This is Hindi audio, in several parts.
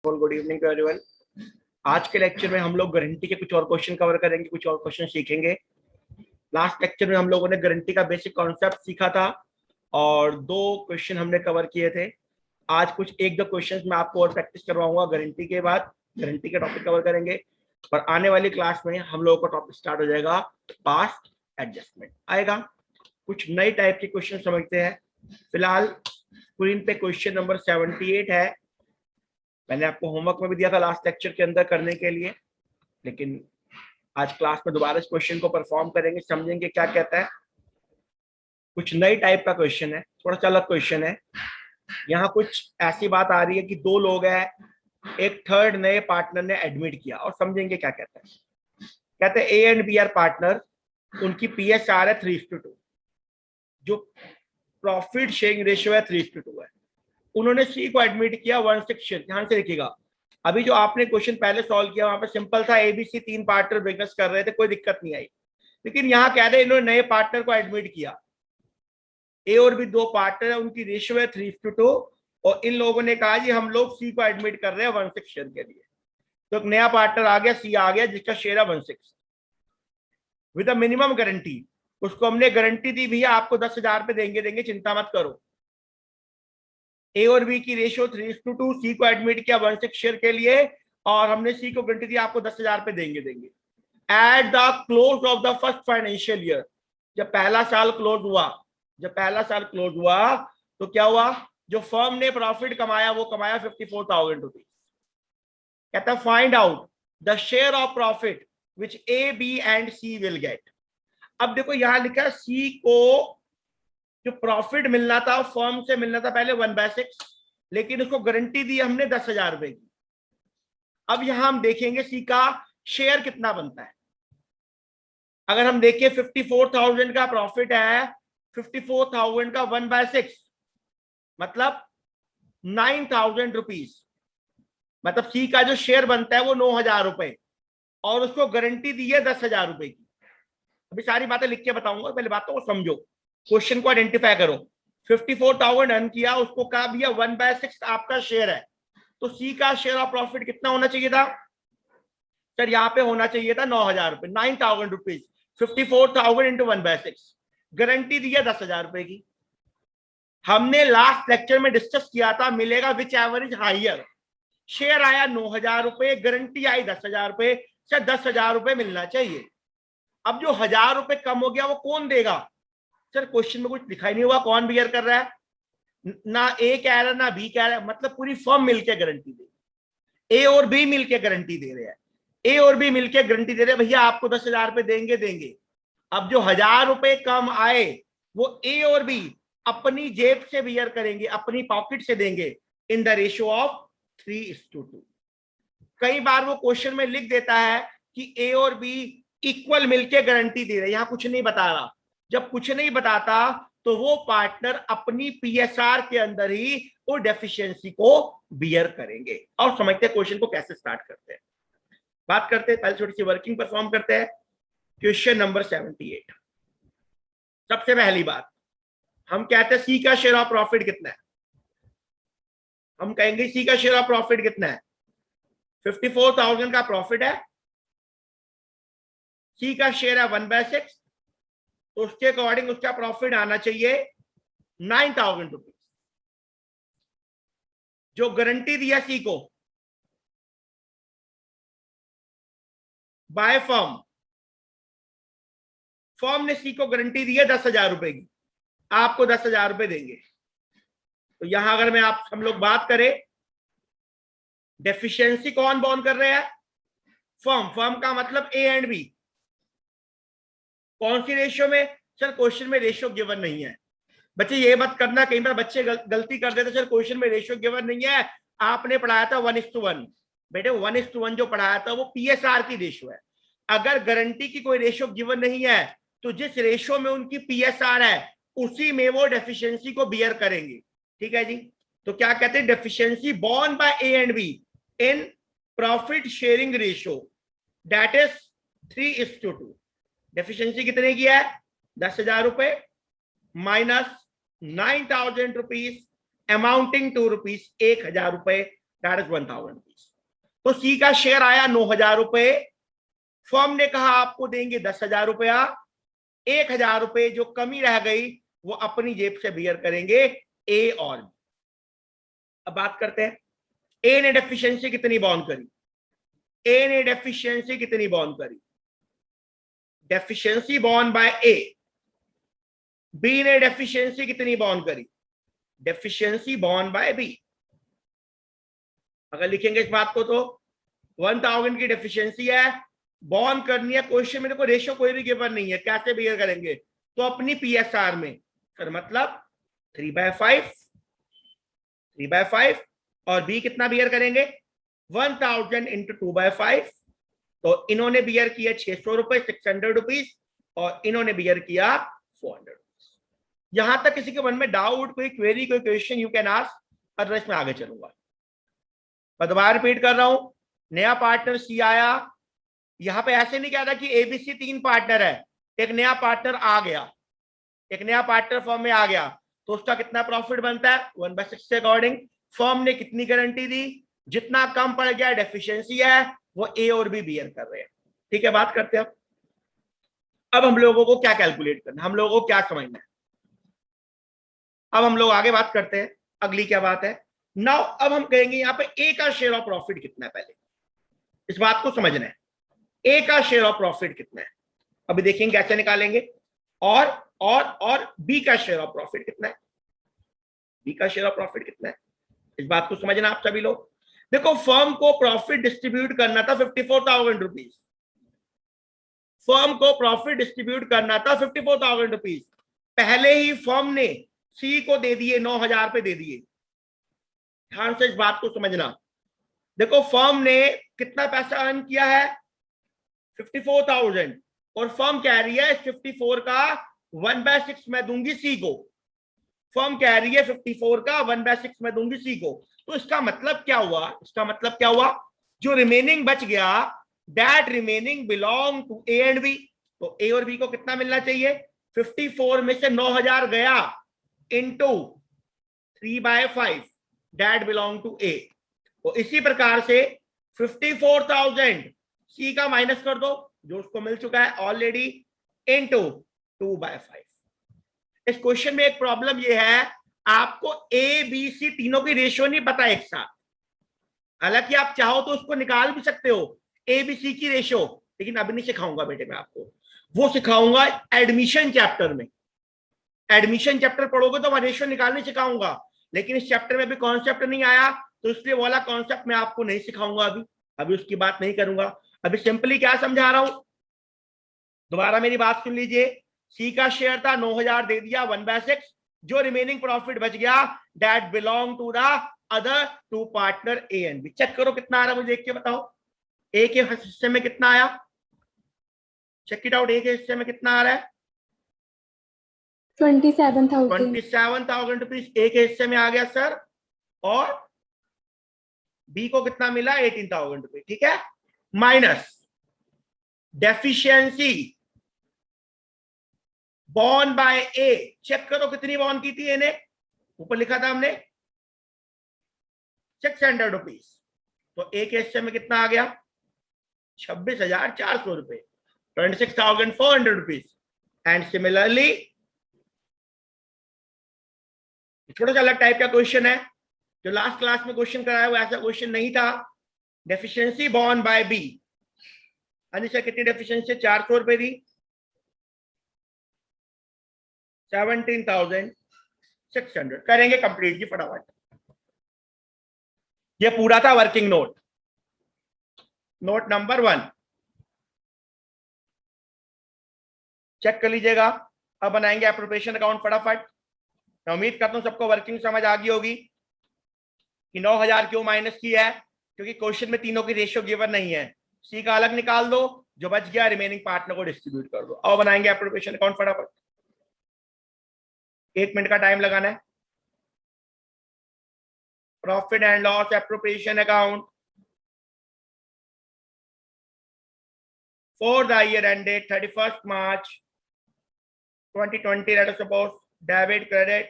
Good evening to everyone. आज के लेक्चर में हम लोग गारंटी के कुछ और क्वेश्चन कवर करेंगे, कुछ और क्वेश्चन सीखेंगे। लास्ट लेक्चर में हम लोगों ने गारंटी का बेसिक कॉन्सेप्ट सीखा था और 2 क्वेश्चन हमने कवर किए थे। आज कुछ 1-2 क्वेश्चन मैं आपको और प्रैक्टिस करवाऊंगा। गारंटी के बाद गारंटी का टॉपिक कवर करेंगे और आने वाली क्लास में हम लोगों का टॉपिक स्टार्ट हो जाएगा, पास्ट एडजस्टमेंट आएगा। कुछ नई टाइप के क्वेश्चन समझते हैं। फिलहाल स्क्रीन पे क्वेश्चन नंबर 78 है। मैंने आपको होमवर्क में भी दिया था लास्ट लेक्चर के अंदर करने के लिए, लेकिन आज क्लास में दोबारा इस क्वेश्चन को परफॉर्म करेंगे, समझेंगे क्या कहता है। कुछ नई टाइप का क्वेश्चन है, थोड़ा सा अलग क्वेश्चन है। यहाँ कुछ ऐसी बात आ रही है कि 2 लोग हैं, एक थर्ड नए पार्टनर ने एडमिट किया और समझेंगे क्या कहता है। कहते हैं A and B are partner, उनकी PSR है 3:2, जो प्रॉफिट शेयरिंग रेशियो है 3:2 है। उन्होंने सी को एडमिट किया 16 शेयर। ध्यान से देखिएगा, अभी जो आपने क्वेश्चन पहले सॉल्व किया वहां पे सिंपल था, ABC 3 पार्टनर बिजनेस कर रहे थे, कोई दिक्कत नहीं आई। लेकिन यहाँ कह रहे इन्होंने नए पार्टनर को एडमिट किया। ए और बी 2 पार्टनर है, उनकी रेशियो है 3:2 और इन लोगों ने कहा जी हम लोग सी को एडमिट कर रहे हैं 16 शेयर के लिए। तो एक नया पार्टनर आ गया, सी आ गया, जिसका शेयर है 16 विद अ मिनिमम गारंटी। उसको हमने गारंटी दी भैया आपको 10,000 पे देंगे, चिंता मत करो। ए और बी की रेशियो 3:2, सी को एडमिट किया 16 शेयर के लिए और हमने सी को गारंटी दी आपको 10,000 पे देंगे। At the close of the first financial year, जब पहला साल क्लोज हुआ, तो क्या हुआ, जो फर्म ने प्रॉफिट कमाया वो कमाया 54,000 रुपीज। कहता find out the share of profit which A B and C will get. अब देखो यहां लिखा है सी को जो प्रॉफिट मिलना था फर्म से मिलना था पहले 1/6, लेकिन उसको गारंटी दी हमने 10,000 रुपए की। अब यहां हम देखेंगे सी का शेयर कितना बनता है। अगर हम देखें 54,000 का प्रॉफिट है, 54,000 का 1/6 मतलब 9,000 रुपीज, मतलब सी का जो शेयर बनता है वो 9,000 रुपए और उसको गारंटी दी है 10,000 रुपए की। अभी सारी बातें लिख के बताऊंगा, पहले बातों को समझो, क्वेश्चन को आइडेंटिफाई करो। 54,000 अर्न किया, उसको कहा भैया 1/6 आपका शेयर है, तो सी का शेयर ऑफ प्रॉफिट कितना होना चाहिए था सर? यहाँ पे होना चाहिए था 9,000 रुपए, 9,000 रुपीज। 54,000 इंटू 1/6, गारंटी दी है 10,000 रुपए की। हमने लास्ट लेक्चर में डिस्कस किया था मिलेगा विच एवरेज हाइयर। शेयर आया 9,000 रुपए, गारंटी आई 10,000 रुपए, सर 10,000 रुपए मिलना चाहिए। अब जो 1,000 रुपए कम हो गया वो कौन देगा? सर क्वेश्चन में कुछ दिखाई नहीं हुआ कौन बियर कर रहा है, ना ए कह रहा ना बी कह रहा है, मतलब पूरी फर्म मिलकर गारंटी दे। ए और बी मिलकर गारंटी दे रहे हैं, ए और बी मिलकर गारंटी दे रहे हैं भैया आपको 10,000 रुपए देंगे। अब जो 1,000 रुपए कम आए वो ए और बी अपनी जेब से बियर करेंगे, अपनी पॉकेट से देंगे इन द रेशियो ऑफ 3:2। कई बार वो क्वेश्चन में लिख देता है कि ए और बी इक्वल मिलकर गारंटी दे रहे, यहां कुछ नहीं बता रहा। जब कुछ नहीं बताता तो वो पार्टनर अपनी PSR के अंदर ही वो डेफिशिएंसी को बियर करेंगे। और समझते हैं क्वेश्चन को कैसे स्टार्ट करते हैं। बात करते हैं, पहले छोटी सी वर्किंग परफॉर्म करते हैं। Question number 78। सबसे पहली बात हम कहते हैं सी का शेयर ऑफ प्रॉफिट कितना है। हम कहेंगे सी का शेयर ऑफ प्रॉफिट कितना है, 54,000 का प्रॉफिट है, सी का शेयर है 1/6, तो उसके अकॉर्डिंग उसका प्रॉफिट आना चाहिए 9,000 रुपीज। जो गारंटी दिया सी को बाय फर्म, फर्म ने सी को गारंटी दी है 10,000 रुपए की, आपको 10,000 रुपए देंगे। तो यहां अगर मैं हम लोग बात करें, डेफिशिएंसी कौन बॉर्न कर रहे हैं? फर्म का मतलब ए एंड बी। कौन सी रेशियो में? सर क्वेश्चन में रेशियो गिवन नहीं है। बच्चे ये मत करना, कई बार बच्चे गलती कर देते, सर क्वेश्चन में रेशियो गिवन नहीं है, आपने पढ़ाया था 1:1। बेटे 1:1 जो पढ़ाया था वो PSR की रेशियो है। अगर गारंटी की कोई रेशियो गिवन नहीं है तो जिस रेशियो में उनकी PSR है उसी में वो डेफिशिएंसी को बियर करेंगे। ठीक है जी। तो क्या कहते हैं, deficiency borne by A and B in profit sharing ratio that is 3:2। Deficiency कितने की है? 10,000 रुपए minus 9,000 rupees amounting to rupees 1,000 रुपए दैट इज 1000 रुपीज। तो सी का शेयर आया 9000 रुपए, फर्म ने कहा आपको देंगे 10,000 रुपया, 1,000 रुपए जो कमी रह गई वो अपनी जेब से बियर करेंगे ए और बी। अब बात करते हैं, ए ने डेफिशिएंसी कितनी बॉन्ड करी, ए ने डेफिशिएंसी कितनी बॉन्ड करी, डेफिशिएंसी बॉन्ड बाय ए। बी ने डेफिशिएंसी कितनी बॉन्ड करी, डेफिशिएंसी बॉन्ड बाय बी। अगर लिखेंगे इस बात को तो 1000 की डेफिशिएंसी है, बॉन्ड करनी है, क्वेश्चन में देखो रेशियो कोई भी गिवन नहीं है, कैसे बियर करेंगे, तो अपनी पीएसआर में, सर मतलब 3/5, 3/5, और बी कितना बियर करेंगे 1000 इंटू 2/5। तो इन्होंने बियर किया 600 रुपए, 600 रुपीज, और इन्होंने बियर किया 400 रुपीज। यहां तक किसी के मन में डाउट, कोई क्वेरी, कोई question, you can ask, otherwise मैं आगे चलूंगा। मैं दोबारा रिपीट कर रहा हूं, नया पार्टनर सी आया, यहां पे ऐसे नहीं कह रहा कि एबीसी 3 पार्टनर है, एक नया पार्टनर आ गया, एक नया पार्टनर फर्म में आ गया, तो उसका कितना प्रॉफिट बनता है 1/6 के अकॉर्डिंग। फर्म ने कितनी गारंटी दी, जितना कम पड़ गया डेफिशिएंसी है वो ए और बी बियर कर रहे हैं। ठीक है, बात करते हैं। अब हम लोगों को क्या कैलकुलेट करना, हम लोगों को क्या समझना है, अब हम लोग आगे बात करते हैं। अगली क्या बात है, नाउ अब हम कहेंगे यहाँ पे ए का शेयर ऑफ प्रॉफिट कितना है, पहले इस बात को समझना है, ए का शेयर ऑफ प्रॉफिट कितना है, अभी देखेंगे कैसे निकालेंगे। और बी का शेयर ऑफ प्रॉफिट कितना है, बी का शेयर ऑफ प्रॉफिट कितना है, इस बात को समझना आप सभी लोग। देखो, फर्म को प्रॉफिट डिस्ट्रीब्यूट करना था 54,000 रुपीज, फर्म को प्रॉफिट डिस्ट्रीब्यूट करना था 54,000 रुपीज। पहले ही फर्म ने सी को दे दिए 9,000 रुपए दे दिए। ध्यान से इस बात को समझना, देखो फर्म ने कितना पैसा अर्न किया है 54,000, और फर्म कह रही है 54 का 1/6 मैं दूंगी सी को, फर्म कह रही है 54 का 1/6 मैं दूंगी सी को। तो इसका मतलब क्या हुआ, इसका मतलब क्या हुआ, जो रिमेनिंग बच गया that remaining belong to A and B. तो ए और बी को कितना मिलना चाहिए, 54 में से 9,000 गया इनटू 3/5 दैट बिलोंग टू ए। तो इसी प्रकार से 54,000 सी का माइनस कर दो जो उसको मिल चुका है ऑलरेडी इनटू 2/5। इस क्वेश्चन में एक प्रॉब्लम यह है, आपको ए बी सी तीनों की रेशियो नहीं पता एक साथ। हालांकि आप चाहो तो उसको निकाल भी सकते हो ए बी सी की रेशियो, लेकिन अभी नहीं सिखाऊंगा बेटे मैं आपको, वो सिखाऊंगा एडमिशन चैप्टर में। एडमिशन चैप्टर पढ़ोगे तो मैं रेशियो निकालने सिखाऊंगा, लेकिन इस चैप्टर में अभी कॉन्सेप्ट नहीं आया, तो इसलिए वाला कॉन्सेप्ट मैं आपको नहीं सिखाऊंगा, अभी उसकी बात नहीं करूंगा। अभी सिंपली क्या समझा रहा हूं, दोबारा मेरी बात सुन लीजिए। सी का शेयर था 9,000 दे दिया 1/6, जो रिमेनिंग प्रॉफिट बच गया that belong to the other two partner A and B. Check करो कितना आ रहा है, मुझे देख के बताओ ए के हिस्से में कितना आया, चेक इट आउट, ए के हिस्से में कितना आ रहा है 27,000 रुपीज ए के हिस्से में आ गया सर, और बी को कितना मिला 18,000 रुपीज। ठीक है, माइनस डेफिशिएंसी बॉन्ड बाय ए, चेक करो कितनी बॉन्ड की थी ए ने, ऊपर लिखा था हमने 600 रुपीज, तो ए के हिस्से में कितना आ गया 26,400 रुपए, 26,400 रुपीज। एंड सिमिलरली थोड़ा सा अलग टाइप का क्वेश्चन है, जो लास्ट क्लास में क्वेश्चन कराया वो ऐसा क्वेश्चन नहीं था। डेफिशिएंसी बॉन्ड बाय बी, अनिशा कितनी डेफिशिएंसी 400 रुपए दी, 17,600 करेंगे कंप्लीट जी फटाफट। ये पूरा था working note, note number 1 check कर लीजिएगा। अब बनाएंगे एप्रोप्रिएशन अकाउंट फटाफट। मैं उम्मीद करता हूं सबको वर्किंग समझ आ गई होगी कि 9,000 क्यों माइनस किया है, क्योंकि क्वेश्चन में तीनों की रेशियो गिवन नहीं है। सी का अलग निकाल दो, जो बच गया रिमेनिंग पार्टनर को डिस्ट्रीब्यूट कर दो। अब बनाएंगे एप्रोप्रिएशन अकाउंट फटाफट, 1 मिनट का टाइम लगाना है। Profit and loss appropriation account for the year ended 31st March 2020, let us suppose debit credit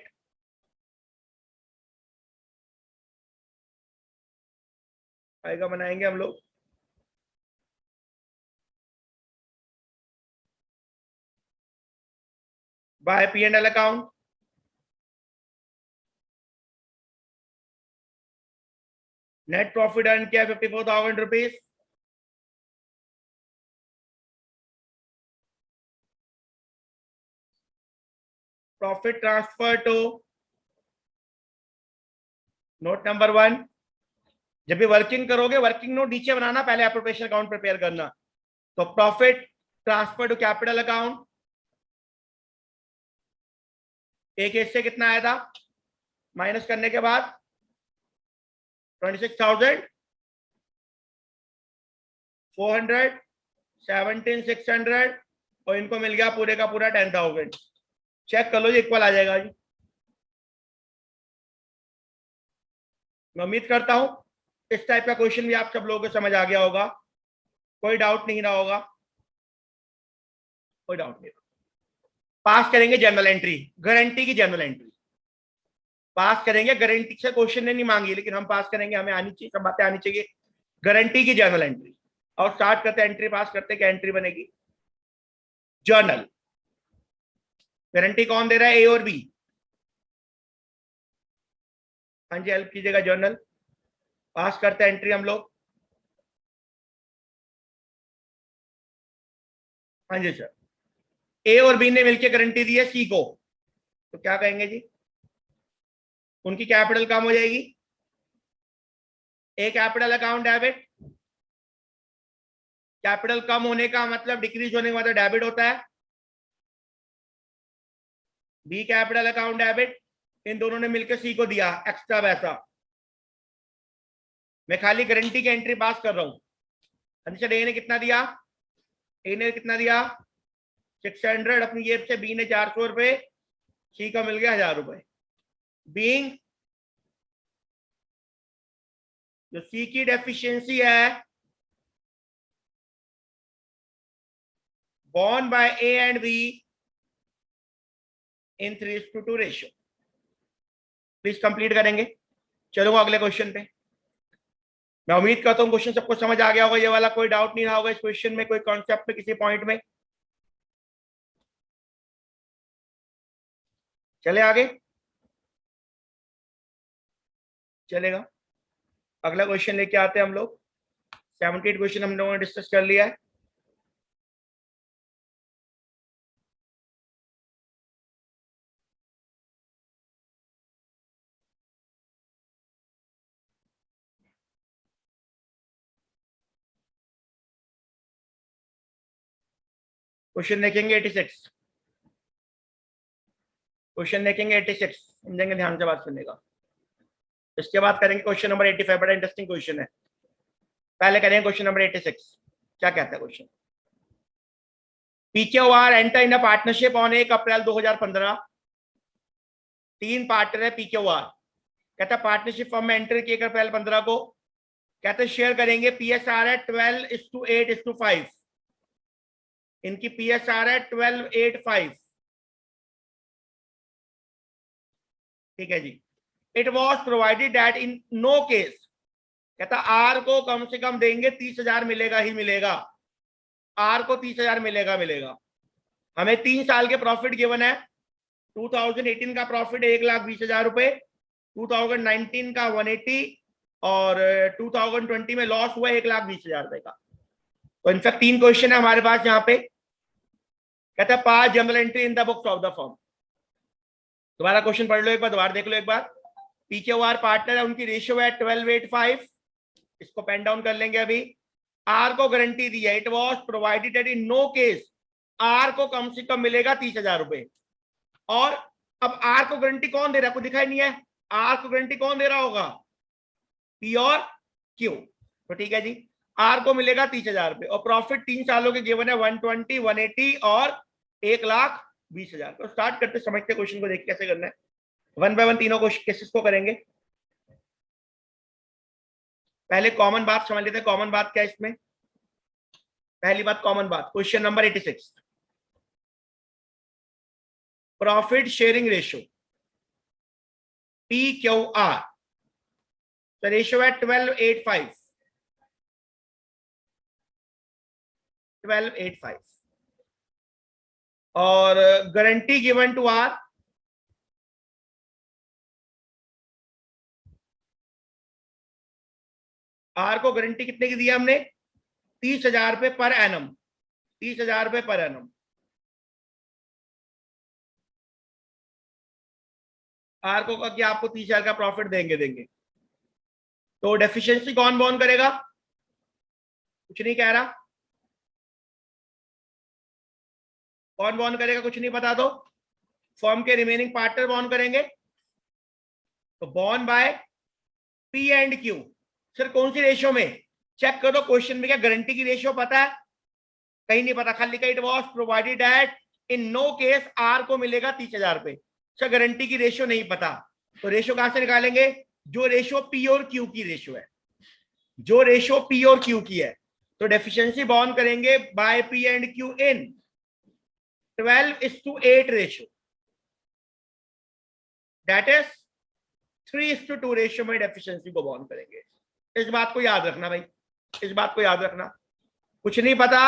आएगा, बनाएंगे हम लोग। By P and L account, net profit earn किया 54,000 rupees, profit transfer to note number 1। जब भी वर्किंग करोगे वर्किंग नोट नीचे बनाना, पहले एप्रोप्रिएशन अकाउंट प्रिपेयर करना। तो profit transfer to capital account, एक हिस्से कितना आया था, माइनस करने के बाद 26,400, 17,600, और इनको मिल गया पूरे का पूरा 10,000। चेक कर लो जी, इक्वल आ जाएगा जी। मैं उम्मीद करता हूं इस टाइप का क्वेश्चन भी आप सब लोगों को समझ आ गया होगा, कोई डाउट नहीं रहा होगा, कोई डाउट नहीं। पास करेंगे जनरल एंट्री, गारंटी की जनरल एंट्री पास करेंगे। गारंटी से क्वेश्चन ने नहीं मांगी, लेकिन हम पास करेंगे, हमें आनी चाहिए, सब बातें आनी चाहिए। गारंटी की जनरल एंट्री, और स्टार्ट करते एंट्री पास करते। क्या एंट्री बनेगी, जर्नल। गारंटी कौन दे रहा है, ए और बी। हाँ जी, हेल्प कीजिएगा। जर्नल पास करते एंट्री हम लोग। हाँ जी सर, ए और बी ने मिलकर गारंटी दी है सी को, तो क्या कहेंगे जी, उनकी कैपिटल कम हो जाएगी। ए कैपिटल अकाउंट डेबिट, कैपिटल कम होने का मतलब डिक्रीज होने का मतलब डेबिट होता है। बी कैपिटल अकाउंट डेबिट, इन दोनों ने मिलकर सी को दिया एक्स्ट्रा पैसा। मैं खाली गारंटी की एंट्री पास कर रहा हूं। अच्छा, ए ने कितना दिया, ए ने कितना दिया 600 अपनी जेब से, बी ने 400 रुपए, सी का मिल गया 1000 रुपए। बीइंग, जो सी की डेफिशिएंसी है, borne by A and B in 3:2 ratio. Please complete करेंगे। चलो अगले क्वेश्चन पे। मैं उम्मीद करता हूँ क्वेश्चन सबको समझ आ गया होगा, ये वाला कोई डाउट नहीं रहा होगा इस क्वेश्चन में, कोई कॉन्सेप्ट में, किसी पॉइंट में। चले आगे, चलेगा। अगला क्वेश्चन लेके आते हैं हम लोग। 78 क्वेश्चन हम लोगों ने डिस्कस कर लिया है। क्वेश्चन देखेंगे 86, क्वेश्चन देखेंगे 86, समझेंगे, ध्यान से बात सुनेगा। इसके बाद करेंगे क्वेश्चन नंबर 85, बड़ा इंटरेस्टिंग क्वेश्चन है। पहले करेंगे क्वेश्चन नंबर 86। क्या कहता है question, PQR enter in a partnership on 1 अप्रैल 2015। तीन पार्टनर है PQR, कहता है पार्टनरशिप फॉर्म में एंटर किए अप्रैल 15 को। कहते शेयर करेंगे, PSR है 12:8:5, इनकी PSR है 12:8:5। ठीक है जी। It was provided that in no case, कहता आर को कम से कम देंगे 30,000 मिलेगा ही मिलेगा, आर को 30,000 मिलेगा मिलेगा। हमें 3 साल के प्रॉफिट गिवन है। 2018 का प्रॉफिट 1,20,000 रुपए, 2019 का 180, और 2020 में लॉस हुआ 1,20,000 रुपए का। तो इनफैक्ट 3 क्वेश्चन है हमारे पास यहाँ पे। कहता है pass general entry in the books of the firm. दोबारा क्वेश्चन पढ़ लो एक बार, दोबारा देख लो एक बार। PQR पार्टनर है, उनकी रेशियो है 12:8:5, इसको पेन डाउन कर लेंगे अभी। आर को गारंटी दी है, it was provided that in no case, R को कम से कम मिलेगा 30,000 रुपए। और अब आर को गारंटी कौन दे रहा है, आपको दिखाई नहीं है, आर को गारंटी कौन दे रहा होगा, पी और क्यू। तो ठीक है जी, आर को मिलेगा 30,000 रुपए, और प्रॉफिट 3 सालों के गिवन है 120, 180 और 1,20,000। तो स्टार्ट करते, समझते क्वेश्चन को, देख कैसे करना है। वन बाय वन तीनों केसेस को करेंगे। पहले कॉमन बात समझ लेते हैं। कॉमन बात क्या है इसमें, पहली बात कॉमन बात, question number 86, profit sharing ratio PQR, तो रेशियो है 12:8:5। 1285 और गारंटी गिवन टू आर को गारंटी कितने की दी है हमने 30,000 रुपए पर एनम 30,000 रुपए पर एनम। आर को कि आपको 30,000 का प्रॉफिट देंगे तो डेफिशिएंसी कौन बॉर्न करेगा? कुछ नहीं कह रहा। कौन बॉर्न करेगा? कुछ नहीं बता दो। फर्म के रिमेनिंग पार्टनर बॉर्न करेंगे। तो born by P and Q. Sir कौन सी रेशियो में? चेक करो क्वेश्चन में क्या गारंटी की रेशियो पता है? कहीं नहीं पता, खाली का it was provided at in no case R को मिलेगा 30,000 रुपए। सर गारंटी की रेशियो नहीं पता, तो रेशियो कहां से निकालेंगे? जो रेशियो पी और क्यू की रेशियो है, जो रेशियो पी और क्यू की है। तो डेफिशिएंसी बॉर्न करेंगे bye P and Q in 12:8 ratio, that is 3:2 ratio में डेफिशिएंसी को बॉर्न करेंगे। इस बात को याद रखना भाई, इस बात को याद रखना। कुछ नहीं पता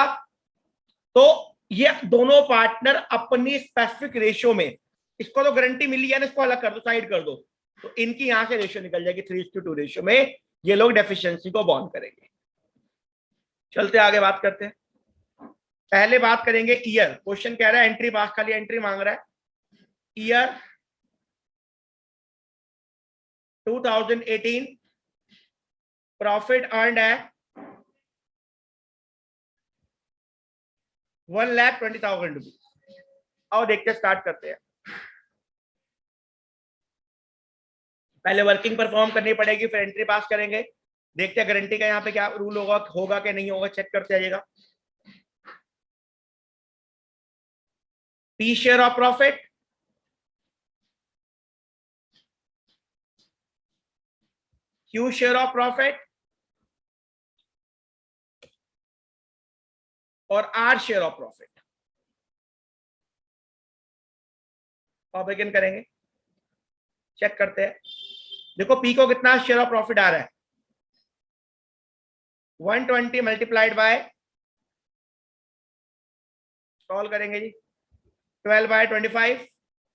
तो ये दोनों पार्टनर अपनी स्पेसिफिक रेशियो में, इसको तो गारंटी मिली है ना, इसको अलग कर दो, साइड कर दो, तो इनकी यहां से रेशियो निकल जाएगी 3:2 रेशियो में ये लोग डेफिशिएंसी को बॉर्न करेंगे। चलते आगे बात करते हैं। पहले बात करेंगे ईयर। क्वेश्चन कह रहा है एंट्री पास, खाली एंट्री मांग रहा है। ईयर 2018 प्रॉफिट अर्नड है 1,20,000 रुपीज। आओ देखते स्टार्ट करते हैं। पहले वर्किंग परफॉर्म करनी पड़ेगी, फिर एंट्री पास करेंगे। देखते हैं गारंटी का यहाँ पे क्या रूल होगा कि नहीं होगा, चेक करते आइएगा। P share of profit, Q share of profit और आर शेयर ऑफ प्रॉफिट। और बिगिन करेंगे, चेक करते हैं। देखो पी को कितना शेयर ऑफ प्रॉफिट आ रहा है 120 मल्टीप्लाइड बाय, सॉल्व करेंगे जी, 12/25।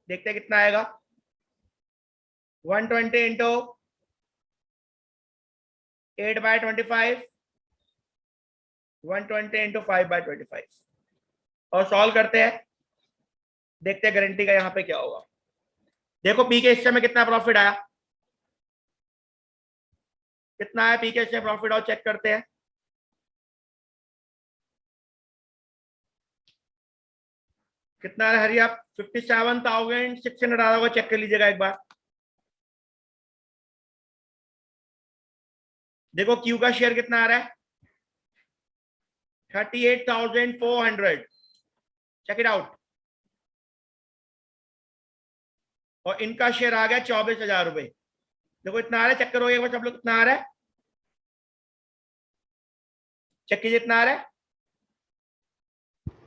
देखते हैं कितना आएगा। 120 इंटू 8/25, 120 इंटू 5/25 और सॉल्व करते हैं। देखते हैं गारंटी का यहाँ पे क्या होगा। देखो पी के हिस्से में कितना प्रॉफिट आया, कितना है पी के हिस्से प्रॉफिट, और चेक करते हैं। कितना है हरी? आप 57,600 आ रहा होगा, चेक कर लीजिएगा एक बार। देखो क्यू का शेयर कितना आ रहा है 38,400, चेक इट आउट। और इनका शेयर आ गया 24,000 रुपए। देखो इतना आ रहा है, चेक करो एक बार सब लोग, कितना आ रहा है चेक कीजिए, कितना आ रहा है।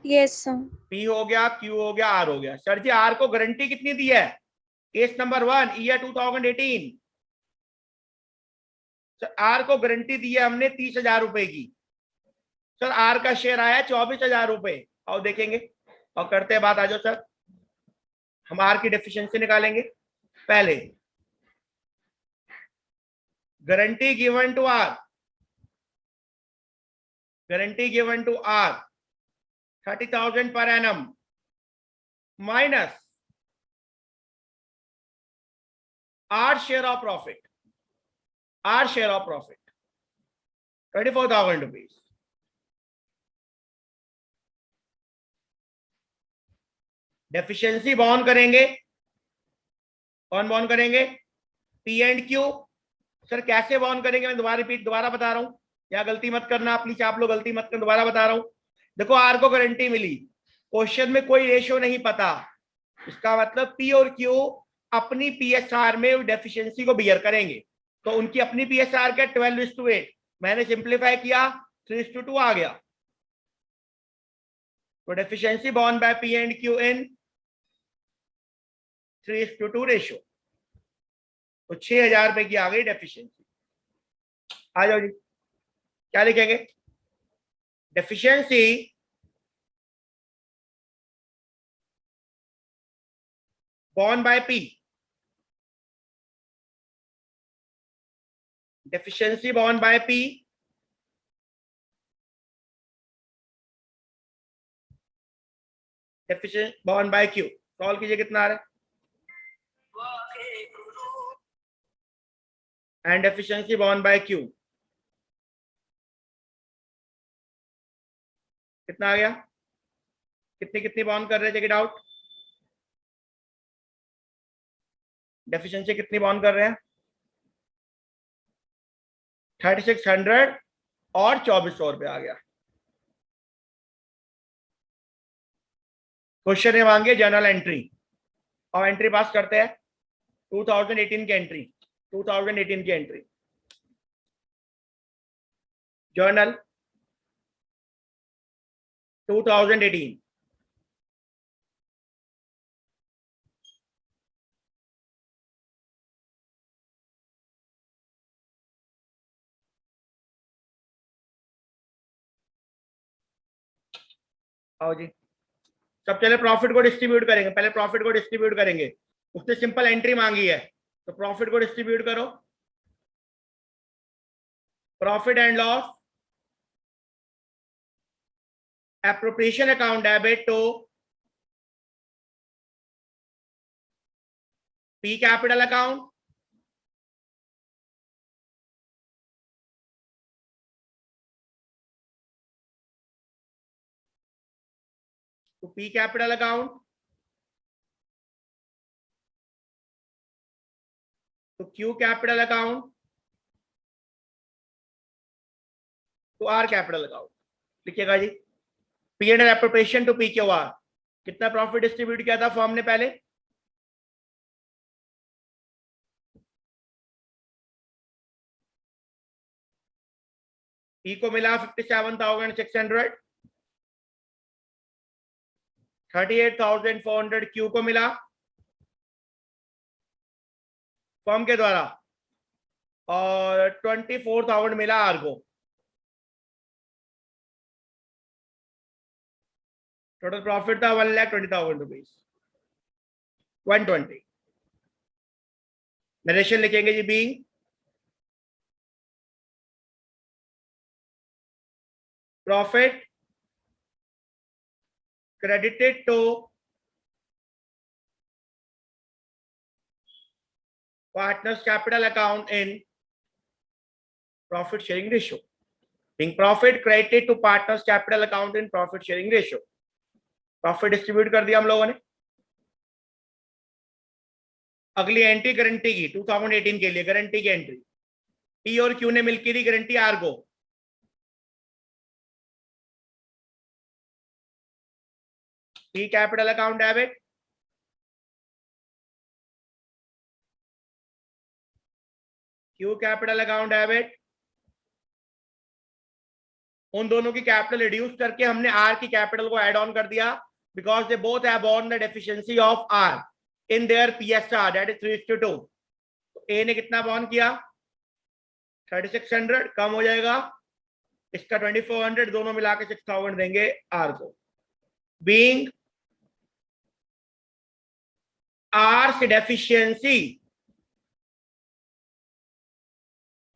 Yes sir. पी हो गया, क्यू हो गया, आर हो गया। सर जी आर को गारंटी कितनी दी है? Case number 1 year 2018। Sir R को गारंटी दी है हमने 30,000 रुपए की। सर आर का शेयर आया 24,000 रुपए। और देखेंगे और करते हैं बात। आ जाओ सर, हम आर की डेफिशिएंसी निकालेंगे। पहले guarantee given to R, guarantee given to R 30,000 पर एनम minus R share of profit, R share of profit 24,000 rupees. Deficiency borne करेंगे, कौन बॉर्न करेंगे? P and Q. सर कैसे बॉर्न करेंगे? मैं दोबारा बता रहा हूं, या गलती मत करना प्लीज, आप लोग गलती मत करना, दोबारा बता रहा हूं। देखो आर को गारंटी मिली, क्वेश्चन में कोई रेशियो नहीं पता, इसका मतलब पी और क्यू अपनी पीएसआर में डेफिशिएंसी को बियर करेंगे। तो उनकी अपनी पीएसआर क्या 12:8, मैंने सिंप्लीफाई किया 3:2 आ गया। तो deficiency borne by P and Q in 3:2 ratio. तो 6,000 रुपए की आ गई डेफिशिएंसी। आ जाओ जी, क्या लिखेंगे? Deficiency borne by P. Deficiency borne by P. Deficiency borne by Q. Solve कीजिए कितना आ रहा है. And deficiency borne by Q. कितना आ गया? कितनी कितनी बॉन्ड कर रहे हैं? Check it out. डेफिशिएंसी कितनी बॉन्ड कर रहे हैं? 3600 और 2400 रुपये आ गया. क्वेश्चन है मांगे जर्नल एंट्री, और एंट्री पास करते हैं. 2018 की एंट्री, 2018 की एंट्री जर्नल 2018. आओ जी, सब चले प्रॉफिट को डिस्ट्रीब्यूट करेंगे. पहले प्रॉफिट को डिस्ट्रीब्यूट करेंगे. उसने सिंपल एंट्री मांगी है, तो प्रॉफिट को डिस्ट्रीब्यूट करो. Profit and loss, appropriation account debit to P capital account, to P capital account, to Q capital account, to R capital account. लिखिएगा जी. P and appropriation to PQR. कितना प्रॉफिट डिस्ट्रीब्यूट किया था फर्म ने पहले? P को मिला 57,600, 38,400 Q को मिला फर्म के द्वारा, और 24,000 मिला आर को. टोटल प्रॉफिट था 1,20,000 रुपीज. 120. नरेशन लिखेंगे जी. Being profit credited to partners capital account in profit sharing ratio. Being profit credited to partners capital account in profit sharing ratio. Profit distribute कर दिया हम लोगों ने. अगली एंट्री गारंटी की 2018 के लिए गारंटी की एंट्री. पी और क्यू ने मिलकर दी गारंटी आर को. P capital account debit, Q capital account debit. उन दोनों की कैपिटल रिड्यूस करके हमने आर की कैपिटल को ऐड ऑन कर दिया, because they both have borne the deficiency of R in their PSR, that is 3:2. तो ए ने कितना बॉर्न किया? 3600 कम हो जाएगा इसका 2400, दोनों मिला के 6000 देंगे आर को. Being R deficiency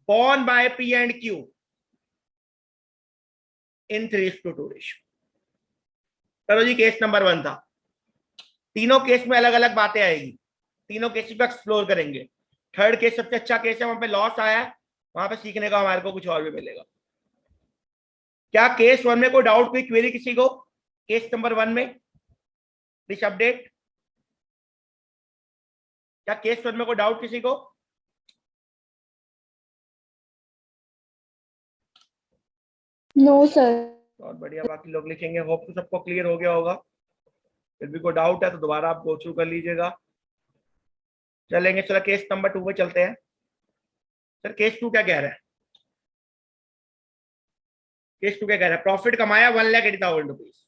borne by P and Q in 3:2 ratio. चलो जी, केस नंबर 1 था. तीनों केस में अलग अलग बातें आएगी, तीनों केस पे एक्सप्लोर करेंगे. थर्ड केस सबसे अच्छा केस है, वहां पे लॉस आया है, वहां पे सीखने का हमारे को कुछ और भी मिलेगा. क्या केस 1 में कोई डाउट, कोई क्वेरी किसी को? केस नंबर 1 में प्लीज अपडेट. क्या केस 1 में कोई डाउट किसी को? No sir. बहुत बढ़िया, बाकी लोग लिखेंगे. होप तो सबको क्लियर हो गया होगा. फिर भी कोई डाउट है तो दोबारा आप गो थ्रू कर लीजिएगा. चलेंगे, चलो केस नंबर 2 पे चलते हैं. सर केस 2 क्या कह रहा है? केस 2 क्या कह रहा है? प्रॉफिट कमाया 1,80,000 रुपीज.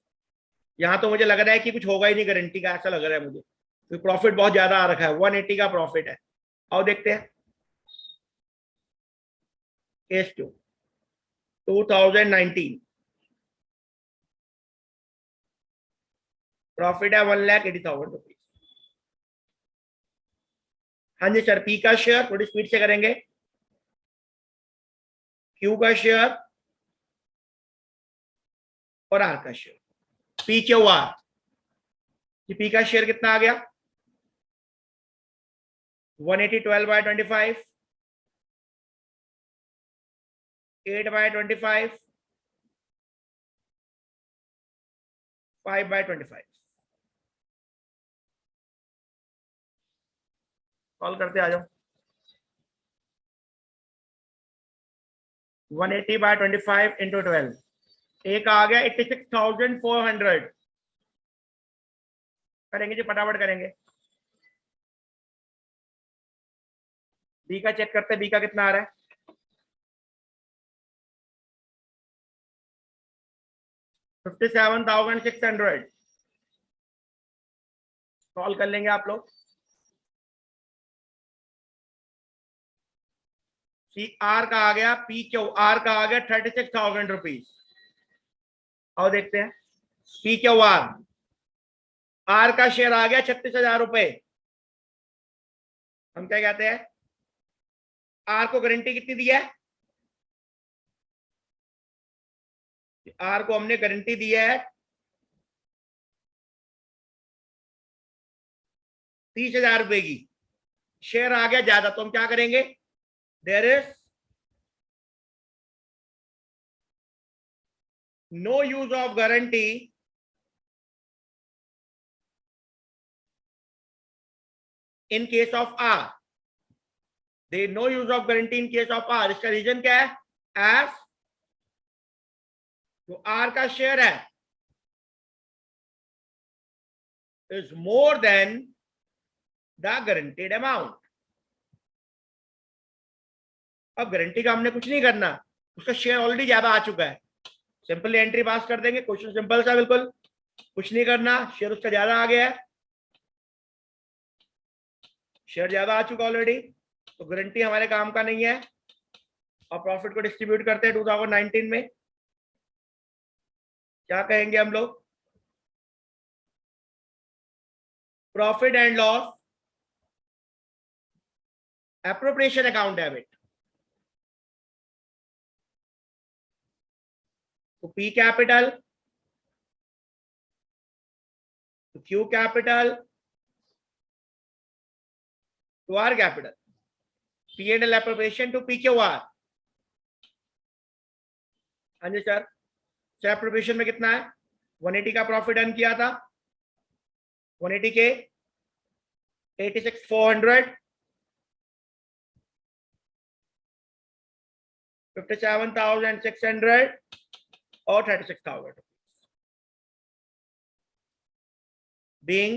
यहाँ तो मुझे लग रहा है कि कुछ होगा ही नहीं गारंटी का, ऐसा लग रहा है मुझे, तो प्रॉफिट बहुत ज्यादा आ रखा है. 180 का प्रॉफिट है. आओ देखते हैं. केस 2 2019, प्रॉफिट है 1,80,000 रुपीज. हाँ जी सर, पी का शेयर थोड़ी स्पीड से करेंगे, क्यू का शेयर और आर का share, P Q R. P का शेयर कितना आ गया 180 12/25, 8/25, 5/25। सॉल्व करते आ जाओ। 180/25 इंटू 12, एक आ गया 86,400। करेंगे जी, फटाफट करेंगे। बी का चेक करते हैं, बी का कितना आ रहा है 57,600। सॉल्व कर लेंगे आप लोग। सी आर का आ गया, पी क्यू आर का आ गया 36,000 रुपीज। आओ देखते हैं पी क्यू आर। आर का शेयर आ गया 36,000 रुपए। हम क्या कहते हैं, आर को गारंटी कितनी दी है, आर को हमने गारंटी दी है 30,000 रुपए की। शेयर आ गया ज्यादा, तो हम क्या करेंगे, there is no use of guarantee in case of R. There no use of guarantee in case of R. इसका रीजन क्या है, एज जो आर का शेयर है is more than the guaranteed amount. अब गारंटी का हमने कुछ नहीं करना, उसका शेयर ऑलरेडी ज्यादा आ चुका है, सिंपली एंट्री पास कर देंगे। क्वेश्चन सिंपल सा, बिल्कुल कुछ नहीं करना, शेयर उसका ज्यादा आ गया है, शेयर ज्यादा आ चुका ऑलरेडी, तो गारंटी हमारे काम का नहीं है। और प्रॉफिट को डिस्ट्रीब्यूट करते हैं 2019 में, क्या कहेंगे हम लोग, profit and loss appropriation account debit. तो P capital to Q capital to R capital, P&L appropriation to PQR। हाँ जी सर, शेयर एप्रोप्रिएशन में कितना है, 180 का प्रॉफिट अर्न किया था, 180 के 86,400, 57,600 और 36,000 being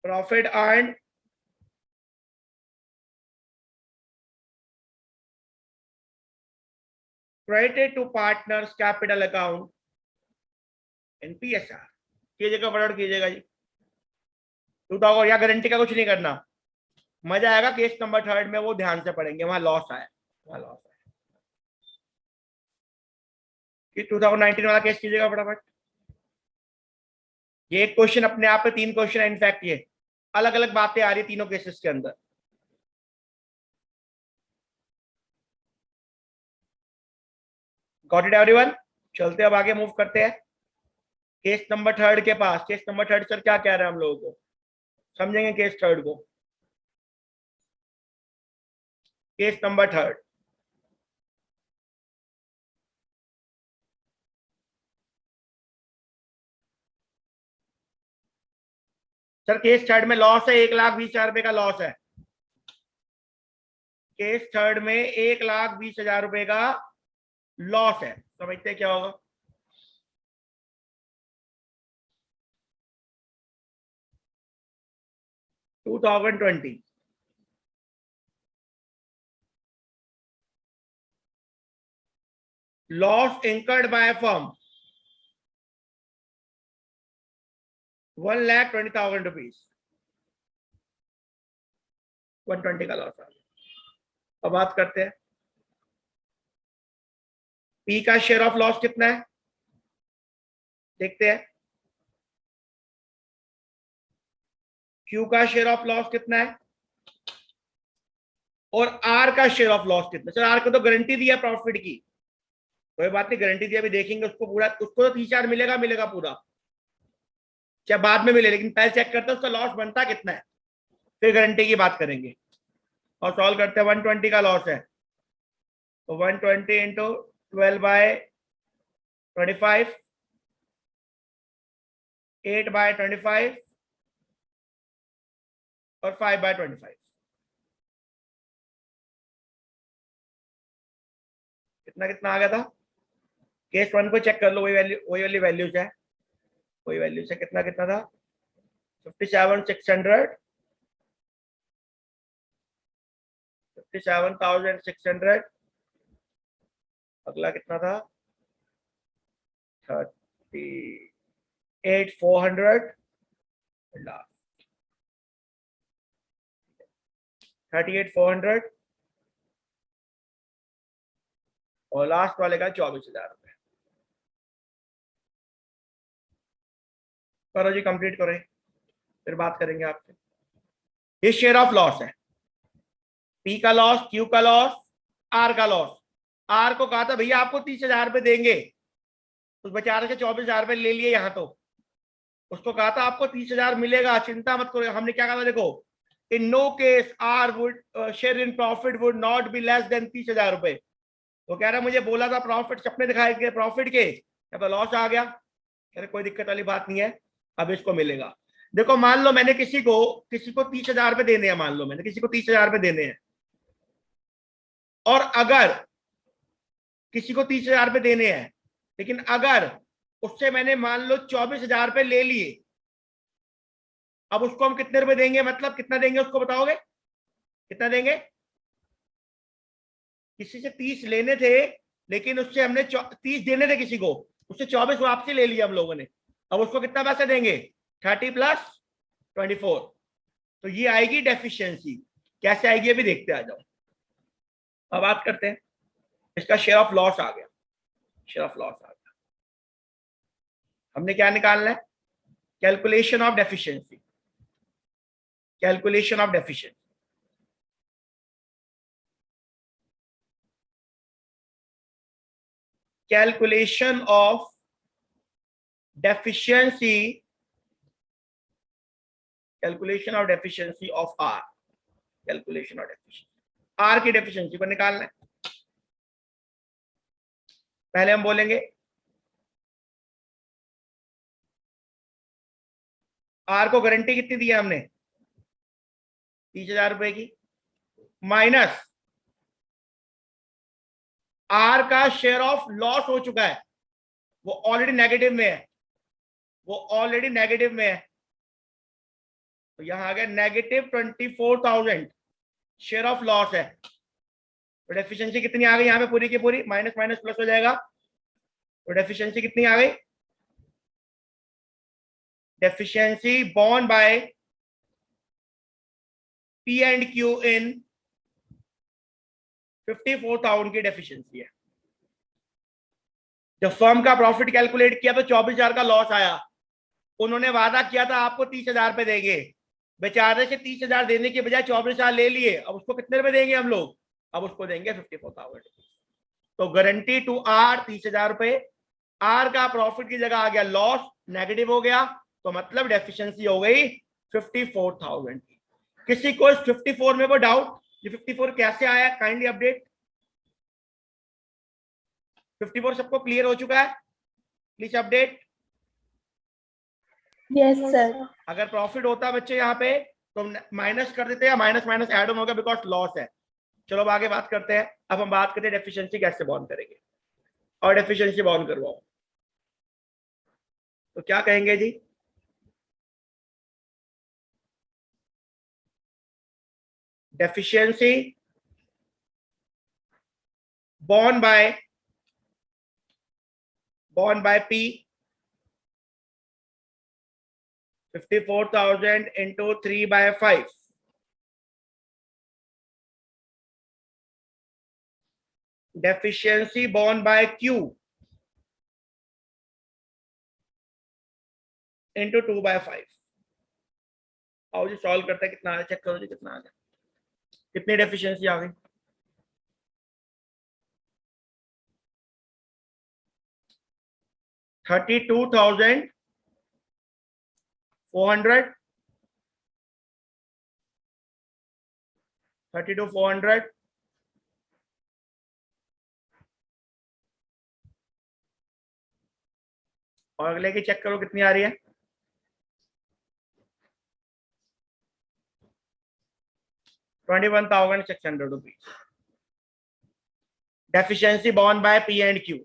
profit earned credited to partners capital account in PSR। कीजिएगा फटाफट कीजिएगा जी, 2000। या गारंटी का कुछ नहीं करना, मजा आएगा केस नंबर 3 में, वो ध्यान से पढ़ेंगे, वहां लॉस आया, वहां लॉस आया। कि 2019 वाला केस कीजिएगा फटाफट। ये एक क्वेश्चन अपने आप में 3 क्वेश्चन है, इनफैक्ट ये अलग अलग बातें आ रही है तीनों केसेस के अंदर। Got it everyone. चलते अब आगे मूव करते हैं केस नंबर 3 के पास। केस नंबर 3 सर क्या कह रहे हैं हम लोगों को, समझेंगे केस 3 को। केस नंबर 3, सर केस 3 में लॉस है 1,20,000 रुपए का लॉस है। केस 3 में 1,20,000 रुपए का लॉस है, समझते क्या होगा। To 2020 loss incurred by a firm 1,20,000 rupees, 120 का लॉस आ गया। अब बात करते हैं पी का शेयर ऑफ लॉस कितना है, देखते हैं। क्यू का शेयर ऑफ लॉस कितना है और आर का शेयर ऑफ लॉस कितना। सर आर को तो गारंटी दिया प्रॉफिट की, कोई बात नहीं, गारंटी दिया, अभी देखेंगे उसको पूरा, उसको तो 30,000 मिलेगा पूरा, चाहे बाद में मिले, लेकिन पहले चेक करते हैं उसका लॉस बनता कितना है, फिर गारंटी की बात करेंगे। और सॉल्व करते हैं, 120 का लॉस है, तो 120 इंटू 12/25, 8/25 और 5/25, कितना कितना आ गया था। केस 1 को चेक कर लो, वही वाली वैल्यूज है, वही वैल्यूज है। कितना कितना था, 57,600, 57,600। अगला कितना था, 38,400, 38,400 और लास्ट वाले का 24,000 रुपए। करो जी, कंप्लीट करो, फिर बात करेंगे आपसे। ये शेयर ऑफ लॉस है, पी का लॉस, क्यू का लॉस, आर का लॉस। आर को कहा था भैया आपको 30,000 रुपए देंगे, उस बेचारे से 24,000 रुपए ले लिए यहाँ, तो उसको कहा था आपको 30,000 मिलेगा, चिंता मत करो। हमने क्या कहा था, देखो, in no case R would share in profit would not be less than 30,000 रुपए। वो कह रहा मुझे बोला था प्रॉफिट, सपने दिखाए गए प्रॉफिट के, अब लॉस आ गया। कह रहे कोई दिक्कत वाली बात नहीं है, अब इसको मिलेगा। देखो मान लो मैंने किसी को 30,000 रुपए देने हैं, मान लो मैंने किसी को 30,000 रुपए देने हैं, और अगर किसी को 30,000 रुपए देने हैं, लेकिन अगर उससे मैंने मान लो 24,000 रुपए ले लिए, अब उसको हम कितने रुपए देंगे, मतलब कितना देंगे उसको बताओगे, कितना देंगे। किसी से 30 लेने थे, लेकिन उससे हमने 30 देने थे किसी को, उससे 24 वापसी ले लिया हम लोगों ने, अब उसको कितना पैसा देंगे, 30 + 24। तो ये आएगी डेफिशिएंसी। कैसे आएगी अभी देखते आ जाओ। अब बात करते हैं, इसका शेयर ऑफ लॉस आ गया, शेयर ऑफ लॉस आ गया। हमने क्या निकालना है, calculation of deficiency, calculation of deficiency. Calculation of deficiency, calculation of deficiency of R, calculation of deficiency, R की डेफिशिएंसी को निकालना है। पहले हम बोलेंगे आर को गारंटी कितनी दी है हमने, 30,000 रुपए की, माइनस आर का शेयर ऑफ लॉस हो चुका है, वो ऑलरेडी नेगेटिव में है, वो ऑलरेडी नेगेटिव में है, तो यहां आ गया -24,000 शेयर ऑफ लॉस है। तो डेफिशिएंसी कितनी आ गई यहां पे, पूरी की पूरी, माइनस माइनस प्लस हो जाएगा, तो डेफिशिएंसी कितनी आ गई, deficiency borne by P and Q in 54,000 की डेफिशिएंसी है। जब फर्म का प्रॉफिट कैलकुलेट किया तो 24,000 का लॉस आया, उन्होंने वादा किया था आपको 30,000 रुपए देंगे, बेचारे से 30,000 देने के बजाय 24,000 ले लिए, अब उसको कितने रुपए देंगे हम लोग, अब उसको देंगे 54,000। तो गारंटी टू आर 30,000 रुपए, आर का प्रॉफिट की जगह आ गया लॉस, नेगेटिव हो गया, तो मतलब डेफिशिएंसी हो गई 54,000 की। किसी को इस 54 में वो डाउट, ये 54 कैसे आया, काइंडली अपडेट। 54 सबको क्लियर हो चुका है, प्लीज अपडेट। Yes sir. अगर प्रॉफिट होता बच्चे यहाँ पे तो माइनस कर देते हैं, माइनस माइनस ऐड ऑन होगा बिकॉज लॉस है। चलो अब आगे बात करते हैं। अब हम बात करते हैं डेफिशिएंसी कैसे बॉन्ड करेंगे, और डेफिशिएंसी बॉन्ड करवाओ तो क्या कहेंगे जी, डेफिशिएंसी बॉन्ड by P, 54,000 into 3/5, deficiency borne by Q into 2/5, आओ जी सॉल्व करते हैं, कितना आ गया चेक करो जी, कितना आ गया, कितनी डेफिशिएंसी आ गई। 32,400, 32,400, और अगले की चेक करो कितनी आ रही है। 21,600 rupees. Deficiency borne by P and Q.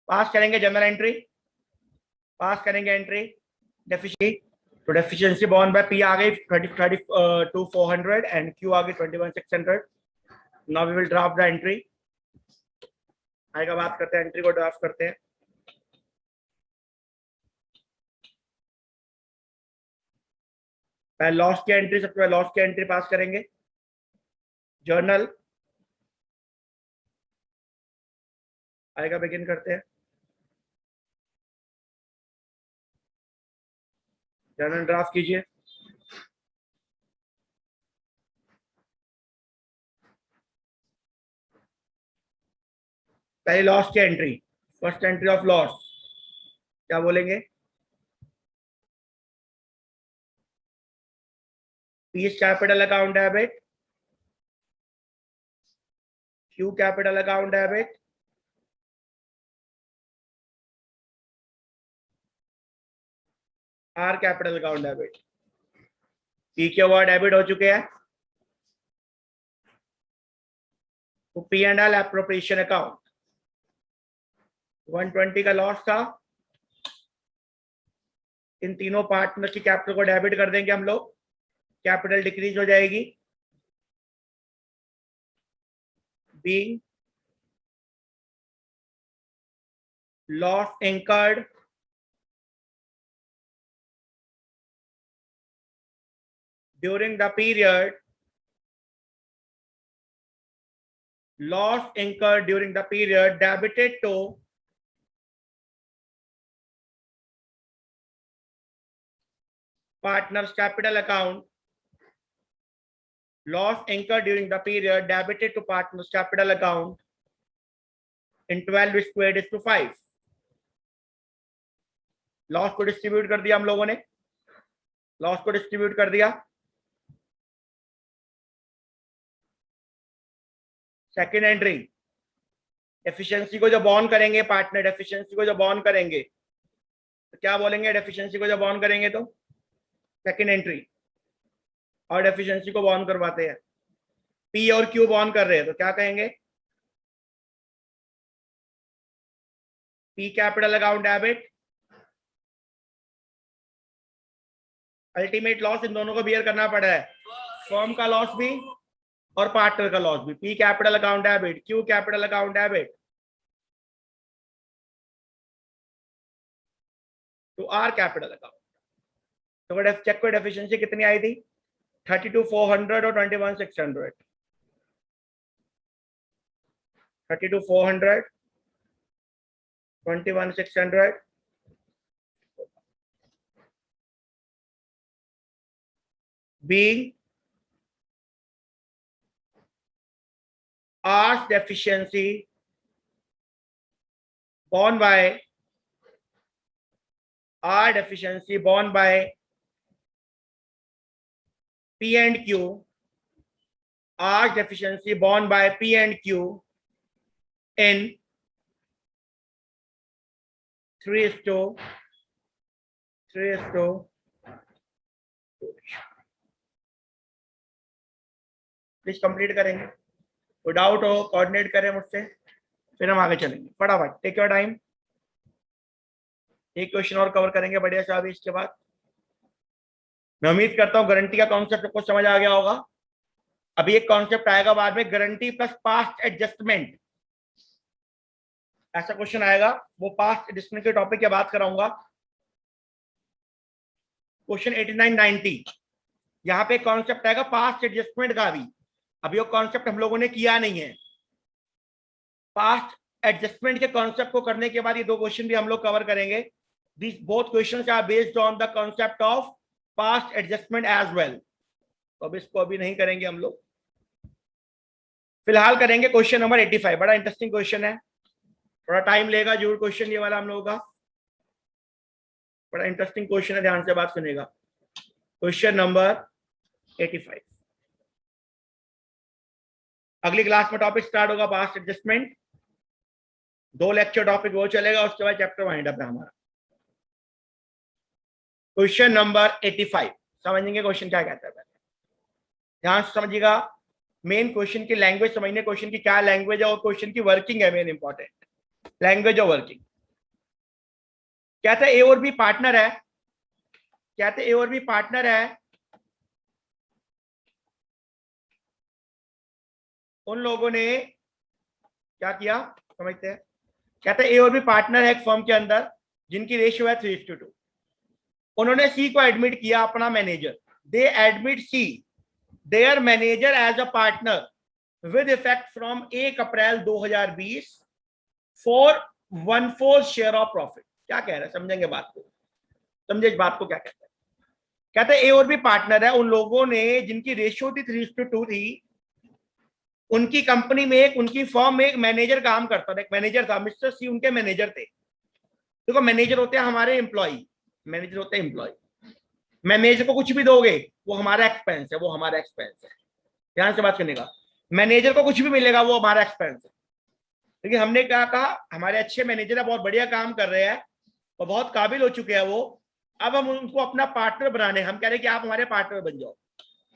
Pass करेंगे जनरल एंट्री, पास करेंगे एंट्री डेफिशिएंसी। तो डेफिशिएंसी बॉर्न बाय पी आ गई 32,400 एंड क्यू आ गई 21,600। Now we will draft the entry. आएगा, बात करते हैं, एंट्री को ड्राफ्ट करते हैं। पहले लॉस की एंट्री, सबसे पहले लॉस की एंट्री पास करेंगे। जर्नल आएगा, बिगिन करते हैं। जर्नल ड्राफ्ट कीजिए। पहले लॉस की entry, first entry of loss क्या बोलेंगे? P is capital account debit, Q capital account debit, R capital account debit। P के ओवर डेबिट हो चुके हैं, तो P and L appropriation account 120 का लॉस था। इन तीनों पार्टनर की कैपिटल को डेबिट कर देंगे हम लोग, कैपिटल डिक्रीज हो जाएगी। Being loss incurred during the period, loss incurred during the period debited to partners capital account, loss incurred during the period debited to partners capital account in 12 squared is to 5। Loss को डिस्ट्रीब्यूट कर दिया हम लोगों ने, लॉस को डिस्ट्रीब्यूट कर दिया। सेकेंड एंट्री, एफिशिएंसी को जब ऑन करेंगे, पार्टनर एफिशिएंसी को जब ऑन करेंगे तो क्या बोलेंगे? एफिशिएंसी को जब ऑन करेंगे तो सेकेंड एंट्री, और एफिशिएंसी को ऑन करवाते हैं, पी और क्यू ऑन कर रहे हैं तो क्या कहेंगे? P capital account debit, ultimate loss in दोनों को बियर करना पड़ रहा है, फर्म का लॉस भी और पार्टनर का लॉस भी। P capital account debit, Q capital account debit to R capital account. तो चेक को डेफिशिएंसी कितनी आई थी? 32,400 और 21,600। 32,400, 21,600। Being R's deficiency borne by R deficiency borne by P and Q, R's deficiency borne by P and Q in 3:3:2। Please complete करेंगे, कोई डाउट हो कोऑर्डिनेट करें मुझसे, फिर हम आगे चलेंगे। फटाफट, टेक योर टाइम। एक क्वेश्चन और कवर करेंगे बढ़िया से अभी, इसके बाद मैं उम्मीद करता हूं गारंटी का कॉन्सेप्ट आपको समझ आ गया होगा। अभी एक कॉन्सेप्ट आएगा बाद में, गारंटी प्लस पास्ट एडजस्टमेंट, ऐसा क्वेश्चन आएगा, वो पास्ट एडजस्टमेंट के टॉपिक की बात कराऊंगा। क्वेश्चन 89-90, यहाँ पे कॉन्सेप्ट आएगा पास्ट एडजस्टमेंट का भी। अभी वो कॉन्सेप्ट हम लोगों ने किया नहीं है। पास्ट एडजस्टमेंट के कॉन्सेप्ट को करने के बाद ये दो क्वेश्चन भी हम लोग कवर करेंगे। These both questions are based on the concept of past adjustment as well. तो अब इसको अभी नहीं करेंगे हम लोग, फिलहाल करेंगे क्वेश्चन नंबर 85। बड़ा इंटरेस्टिंग क्वेश्चन है, थोड़ा टाइम लेगा जरूर क्वेश्चन ये वाला हम लोगों का। बड़ा इंटरेस्टिंग क्वेश्चन है, ध्यान से बात सुनेगा। Question number 85। अगली क्लास में टॉपिक स्टार्ट होगा पास्ट एडजस्टमेंट, 2 लेक्चर टॉपिक वो चलेगा, उसके बाद चैप्टर वाइंड अप है हमारा। क्वेश्चन नंबर 85 समझेंगे क्वेश्चन क्या कहता है, पहले ध्यान से समझिएगा। मेन क्वेश्चन की लैंग्वेज समझने, क्वेश्चन की क्या लैंग्वेज है और क्वेश्चन की वर्किंग है मेन इंपॉर्टेंट, लैंग्वेज और वर्किंग। कहते हैं ए और बी पार्टनर है, कहते हैं ए और बी पार्टनर है, उन लोगों ने क्या किया समझते हैं। कहते हैं ए और बी पार्टनर है एक फर्म के अंदर जिनकी रेशियो है 3:2। उन्होंने सी को एडमिट किया अपना manager, they admit C their manager as a partner with effect from 1 April 2020 for 1/4 share of profit. क्या कह रहे हैं समझेंगे बात को, समझे इस बात को क्या कहते हैं। कहते हैं ए और बी पार्टनर है उन लोगों ने जिनकी रेशियो थी 3:2 थी। उनकी कंपनी में एक, उनकी फर्म में एक मैनेजर काम करता था, एक मैनेजर था, मिस्टर सी उनके मैनेजर थे। देखो मैनेजर होते हैं हमारे एम्प्लॉय, मैनेजर होते हैं एम्प्लॉय। मैनेजर को कुछ भी दोगे वो हमारा एक्सपेंस है, वो हमारा एक्सपेंस है, ध्यान से बात करने का। मैनेजर को कुछ भी मिलेगा वो हमारा एक्सपेंस है। लेकिन हमने क्या कहा, हमारे अच्छे मैनेजर है, बहुत बढ़िया काम कर रहे हैं और बहुत काबिल हो चुके हैं वो, अब हम उनको अपना पार्टनर बनाने, हम कह रहे हैं कि आप हमारे पार्टनर बन जाओ।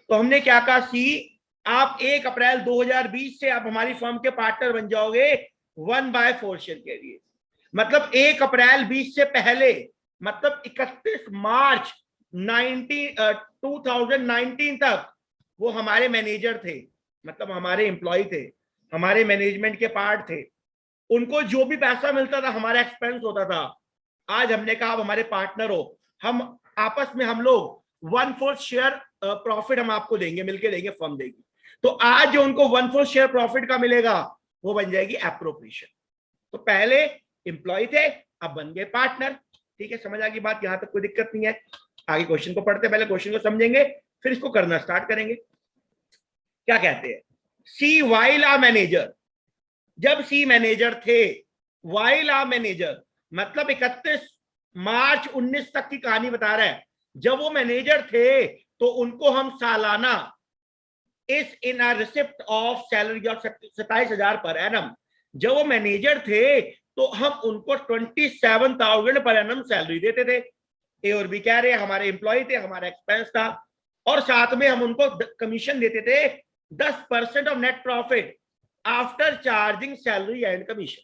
तो हमने क्या कहा, सी आप 1 अप्रैल 2020 से आप हमारी फर्म के पार्टनर बन जाओगे 1/4 शेयर के लिए। मतलब 1 अप्रैल 20 से पहले, मतलब 31 मार्च 2019 तक वो हमारे मैनेजर थे, मतलब हमारे एम्प्लॉय थे, हमारे मैनेजमेंट के पार्ट थे। उनको जो भी पैसा मिलता था हमारा एक्सपेंस होता था। आज हमने कहा आप हमारे पार्टनर हो, हम आपस में हम लोग 1/4 शेयर प्रॉफिट हम आपको देंगे, मिलके देंगे, फर्म देगी। तो आज जो उनको 1/4 शेयर प्रॉफिट का मिलेगा वो बन जाएगी एप्रोप्रिएशन। तो पहले एम्प्लॉय थे, अब बन गए पार्टनर। ठीक है, समझ आ गई बात, यहां तक कोई दिक्कत नहीं है। आगे क्वेश्चन को पढ़ते, पहले क्वेश्चन को समझेंगे फिर इसको करना स्टार्ट करेंगे। क्या कहते हैं, सी वाइल आ मैनेजर, जब सी मैनेजर थे, वाइल आ मैनेजर मतलब 31 मार्च 19 तक की कहानी बता रहा है। जब वो मैनेजर थे तो उनको हम सालाना इस in a receipt of salary of 27,000 per annum. जब वो मैनेजर थे तो हम उनको 27,000 पर एनम सैलरी देते थे। ए और बी कह रहे हैं हमारे एम्प्लॉय थे, हमारा एक्सपेंस था, और साथ में हम उनको कमीशन देते थे 10% of net profit after charging salary and commission.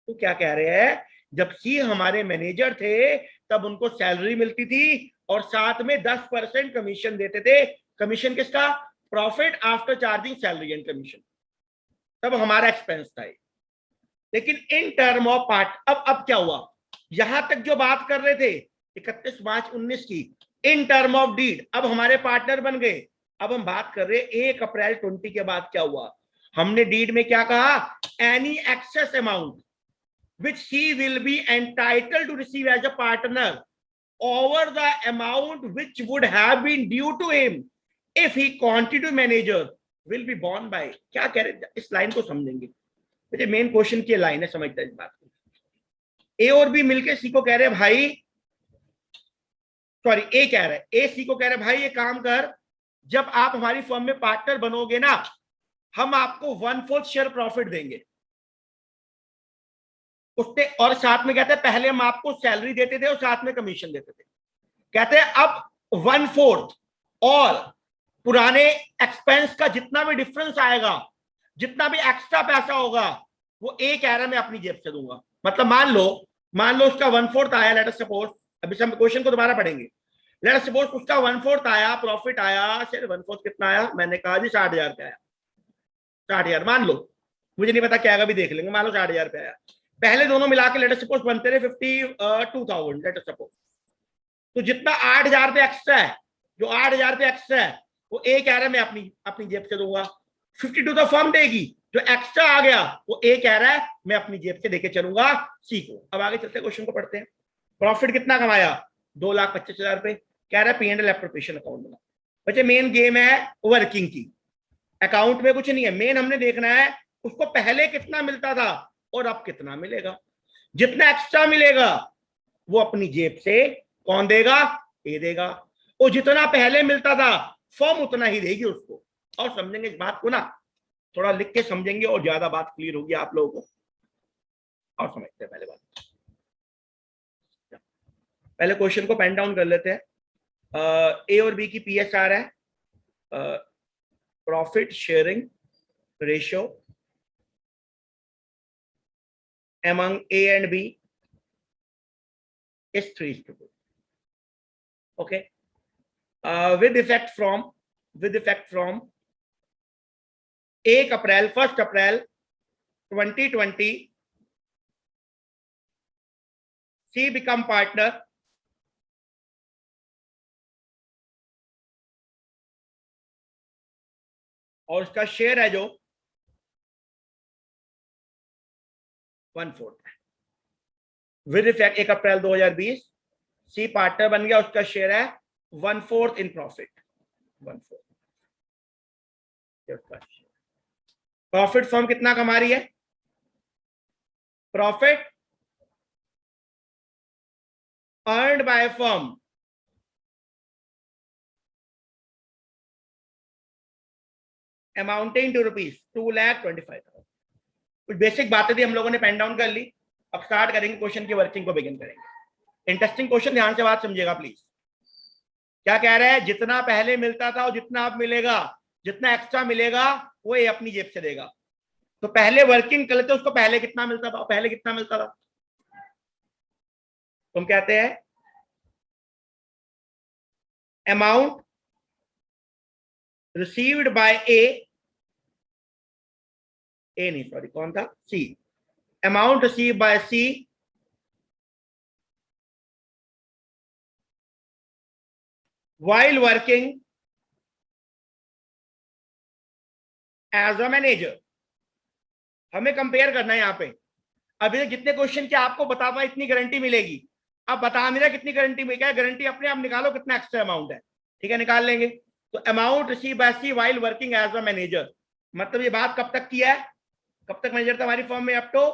तो क्या कह रहे हैं, जब सी हमारे मैनेजर थे तब उनको सैलरी मिलती थी और साथ में 10% कमीशन देते थे। कमीशन किसका, profit after charging salary and commission, तब हमारा एक्सपेंस था। लेकिन इन टर्म ऑफ पार्ट, अब क्या हुआ, यहां तक जो बात कर रहे थे 31 मार्च 19 की, इन टर्म ऑफ डीड अब हमारे पार्टनर बन गए। अब हम बात कर रहे 1 अप्रैल 20 के बाद क्या हुआ। हमने डीड में क्या कहा, any excess amount which he will be entitled to receive as a partner over the amount which would have been due to him if he continued manager will be borne by। क्या कह रहे, इस लाइन को समझेंगे, मुझे मेन क्वेश्चन की लाइन है, समझता है इस बात को। ए और बी मिलके सी को कह रहे हैं भाई, सॉरी ए कह रहे हैं, ए सी को कह रहे हैं भाई ये काम कर, जब आप हमारी फर्म में पार्टनर बनोगे ना हम आपको 1/4 शेयर प्रॉफिट देंगे उसने, और साथ में कहते हैं पहले हम आपको सैलरी देते थे और साथ में कमीशन देते थे। कहते हैं अब 1/4 और पुराने एक्सपेंस का जितना भी डिफरेंस आएगा, जितना भी एक्स्ट्रा पैसा होगा वो एक कह रहा मैं अपनी जेब से दूंगा। मतलब मान लो उसका 1/4 आया, लेट अस सपोज, अभी हम क्वेश्चन को दोबारा पढ़ेंगे। लेट अस सपोज उसका 1/4 आया, प्रॉफिट आया, सिर्फ 1/4 कितना आया, मैंने कहा जी 60,000 पे आया, 60,000 मान लो, मुझे नहीं पता क्या आएगा, भी देख लेंगे, मान लो 60,000 पे आया। पहले दोनों मिला के लेट अस सपोज बनते रहे 52,000 लेट अस सपोज। तो जितना 8,000 पे एक्स्ट्रा है, जो 8,000 पे एक्स्ट्रा है वो ए कह रहा है मैं अपनी जेब से दूंगा, 52 तो फर्म देगी, जो एक्स्ट्रा आ गया वो ए कह रहा है मैं अपनी जेब से देके चलूंगा सी को। अब आगे चलते क्वेश्चन को पढ़ते हैं। प्रॉफिट कितना कमाया, 2,25,000 पे, कह रहा है P and L appropriation account बना। बच्चे मेन गेम है वर्किंग की, अकाउंट में कुछ नहीं है, मेन हमने देखना है उसको पहले कितना मिलता था और अब कितना मिलेगा। जितना एक्स्ट्रा मिलेगा वो अपनी जेब से कौन देगा, ए देगा, और जितना पहले मिलता था फर्म उतना ही देगी उसको। और समझेंगे इस बात को ना, थोड़ा लिख के समझेंगे और ज्यादा बात क्लियर होगी आप लोगों को। और समझते हैं पहले बात, पहले क्वेश्चन को पेन डाउन कर लेते हैं। ए और बी की पीएसआर है, profit sharing ratio among A and B is 3:2. Okay. With effect from 1 April 2020, C become partner और उसका शेयर है जो 1/4 है। With effect 1 April 2020 C partner बन गया, उसका शेयर है 1/4 इन प्रॉफिट। 1/4 प्रॉफिट फर्म कितना कमा रही है, profit earned by firm amounting to ₹2,25,000। कुछ बेसिक बातें थी हम लोगों ने पेन डाउन कर ली। अब स्टार्ट करेंगे क्वेश्चन की वर्किंग को बिगिन करेंगे। इंटरेस्टिंग क्वेश्चन, ध्यान से बात समझिएगा प्लीज। क्या कह रहा है, जितना पहले मिलता था और जितना अब मिलेगा, जितना एक्स्ट्रा मिलेगा वो ये अपनी जेब से देगा। तो पहले वर्किंग कर लेते, उसको पहले कितना मिलता था, पहले कितना मिलता था, तुम कहते हैं अमाउंट रिसीव्ड बाय ए नहीं सॉरी कौन था, C, amount received by C while working as a manager। हमें कंपेयर करना है यहाँ पे। अभी तक जितने क्वेश्चन के आपको बताता इतनी गारंटी मिलेगी, अब बता नहीं रहा कितनी गारंटी मिलेगी, क्या गारंटी अपने आप निकालो कितना एक्स्ट्रा अमाउंट है, ठीक है निकाल लेंगे। तो amount receive by C while working as a manager, मतलब ये बात कब तक की है, कब तक मैनेजर था हमारी फर्म में, अप टू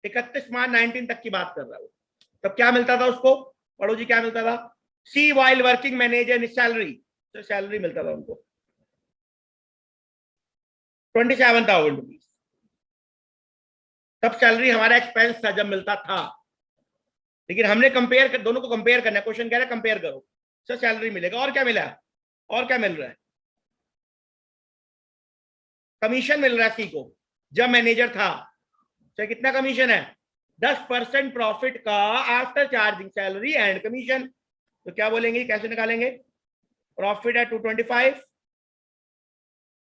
31 मार्च 19 तक की बात कर रहा हूं। तब क्या मिलता था उसको, पढ़ो जी क्या मिलता था, सी वाइल वर्किंग मैनेजर सैलरी, तो सैलरी मिलता था उनको 27,000 रुपीज। तब सैलरी हमारा एक्सपेंस था जब मिलता था। लेकिन हमने कंपेयर कर, दोनों को कंपेयर करना है, क्वेश्चन कह रहा है कंपेयर करो, सर सैलरी मिलेगा और क्या मिला है, और क्या मिल रहा है, कमीशन मिल रहा है सी को जब मैनेजर था। सर कितना कमीशन है, 10% प्रॉफिट का after charging salary and commission. तो क्या बोलेंगे, कैसे निकालेंगे, प्रॉफिट है 225,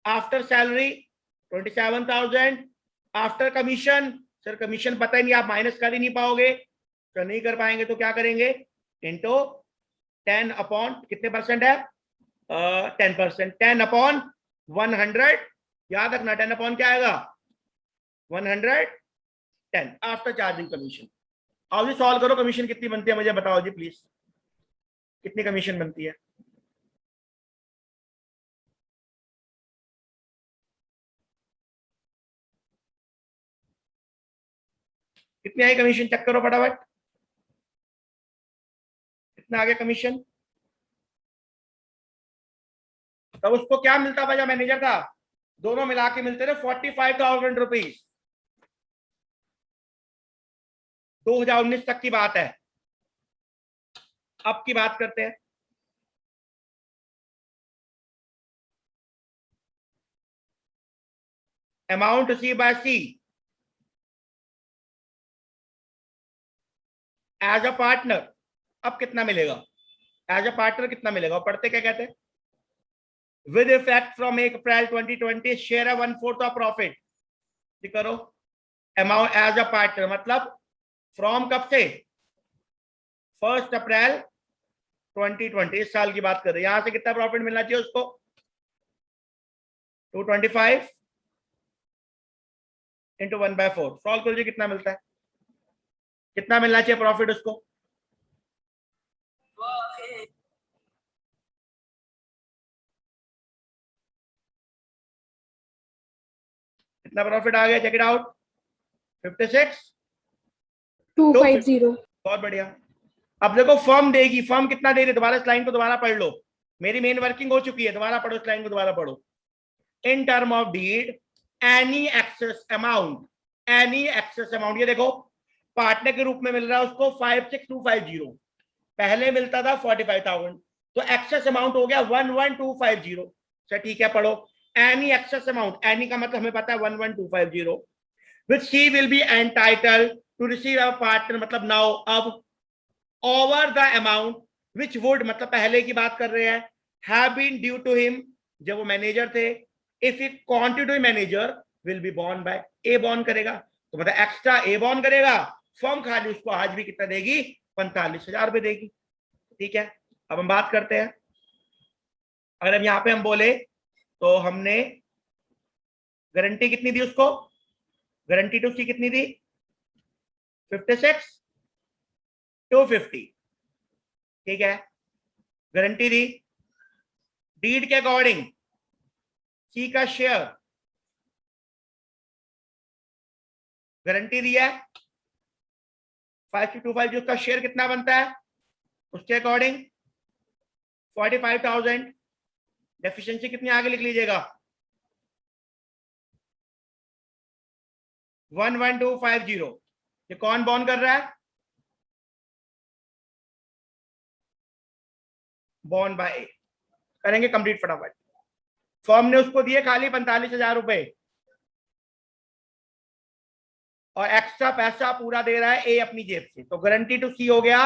after salary 27,000, after commission, sir commission पता ही नहीं, आप माइनस कर ही नहीं पाओगे, तो नहीं कर पाएंगे तो क्या करेंगे, इंटू 10 अपॉन कितने परसेंट है, 10%, 10 अपॉन 100, याद रखना 10 अपॉन क्या आएगा 110 आफ्टर चार्जिंग कमीशन। आओ जी सॉल्व करो, कमीशन कितनी बनती है मुझे बताओ जी प्लीज, कितनी कमीशन बनती है, कितनी आई कमीशन, चेक करो फटाफट, कितना आ गया कमीशन। तब उसको क्या मिलता था जब मैनेजर था, दोनों मिला के मिलते थे 45,000 रुपीज। 2019 तक की बात है। अब की बात करते हैं, amount C by C as a partner, अब कितना मिलेगा, एज अ पार्टनर कितना मिलेगा, पढ़ते क्या कहते हैं, with effect from 1 April 2020 share है 1/4 ऑफ प्रॉफिट। करो अमाउंट एज अ पार्टनर मतलब फ्रॉम कब से, 1 अप्रैल 2020, इस साल की बात कर रहे हैं। यहां से कितना प्रॉफिट मिलना चाहिए उसको, 225 इंटू 1/4, सॉल्व करो जी कितना मिलता है, कितना मिलना चाहिए प्रॉफिट उसको, कितना प्रॉफिट आ गया, चेक इट आउट, 56 250. बहुत बढ़िया। अब देखो फर्म देगी, फर्म कितना दे रही है, दोबारा इस लाइन को दोबारा पढ़ लो, मेरी मेन वर्किंग हो चुकी है, दोबारा पढ़ो इस लाइन को, दोबारा पढ़ो। In term of deed any excess amount, any excess amount, ये देखो पार्टनर के रूप में मिल रहा है उसको 56250, पहले मिलता था 45,000, तो एक्सेस अमाउंट हो गया 11250। अच्छा ठीक है, पढ़ो। एनी एक्सेस अमाउंट, एनी का मतलब हमें पता है 11250, which he will be entitled to receive a partner, मतलब now, अब over the amount which would, मतलब पहले की बात कर रहे हैं, have been due to him जब वो मैनेजर थे, if he continue to be manager will be borne by A, born करेगा, तो मतलब एक्स्ट्रा A बॉर्न करेगा, फर्म खाली उसको आज भी कितना देगी, 45,000 रुपए देगी। ठीक है, अब हम बात करते हैं, अगर हम यहाँ पे हम बोले तो हमने गारंटी कितनी दी उसको, गारंटी टू सी कितनी दी, 56 250, ठीक है, गारंटी दी। डीड के अकॉर्डिंग सी का शेयर गारंटी दिया है 5225, जो उसका शेयर कितना बनता है उसके अकॉर्डिंग 45,000, डेफिशिएंसी कितनी आगे लिख लीजिएगा, 11250। ये कौन बॉन्ड कर रहा है, बॉन्ड बाय ए, करेंगे कंप्लीट फटाफट। फर्म ने उसको दिए खाली 45,000 रुपए और एक्स्ट्रा पैसा पूरा दे रहा है ए अपनी जेब से, तो गारंटी टू सी हो गया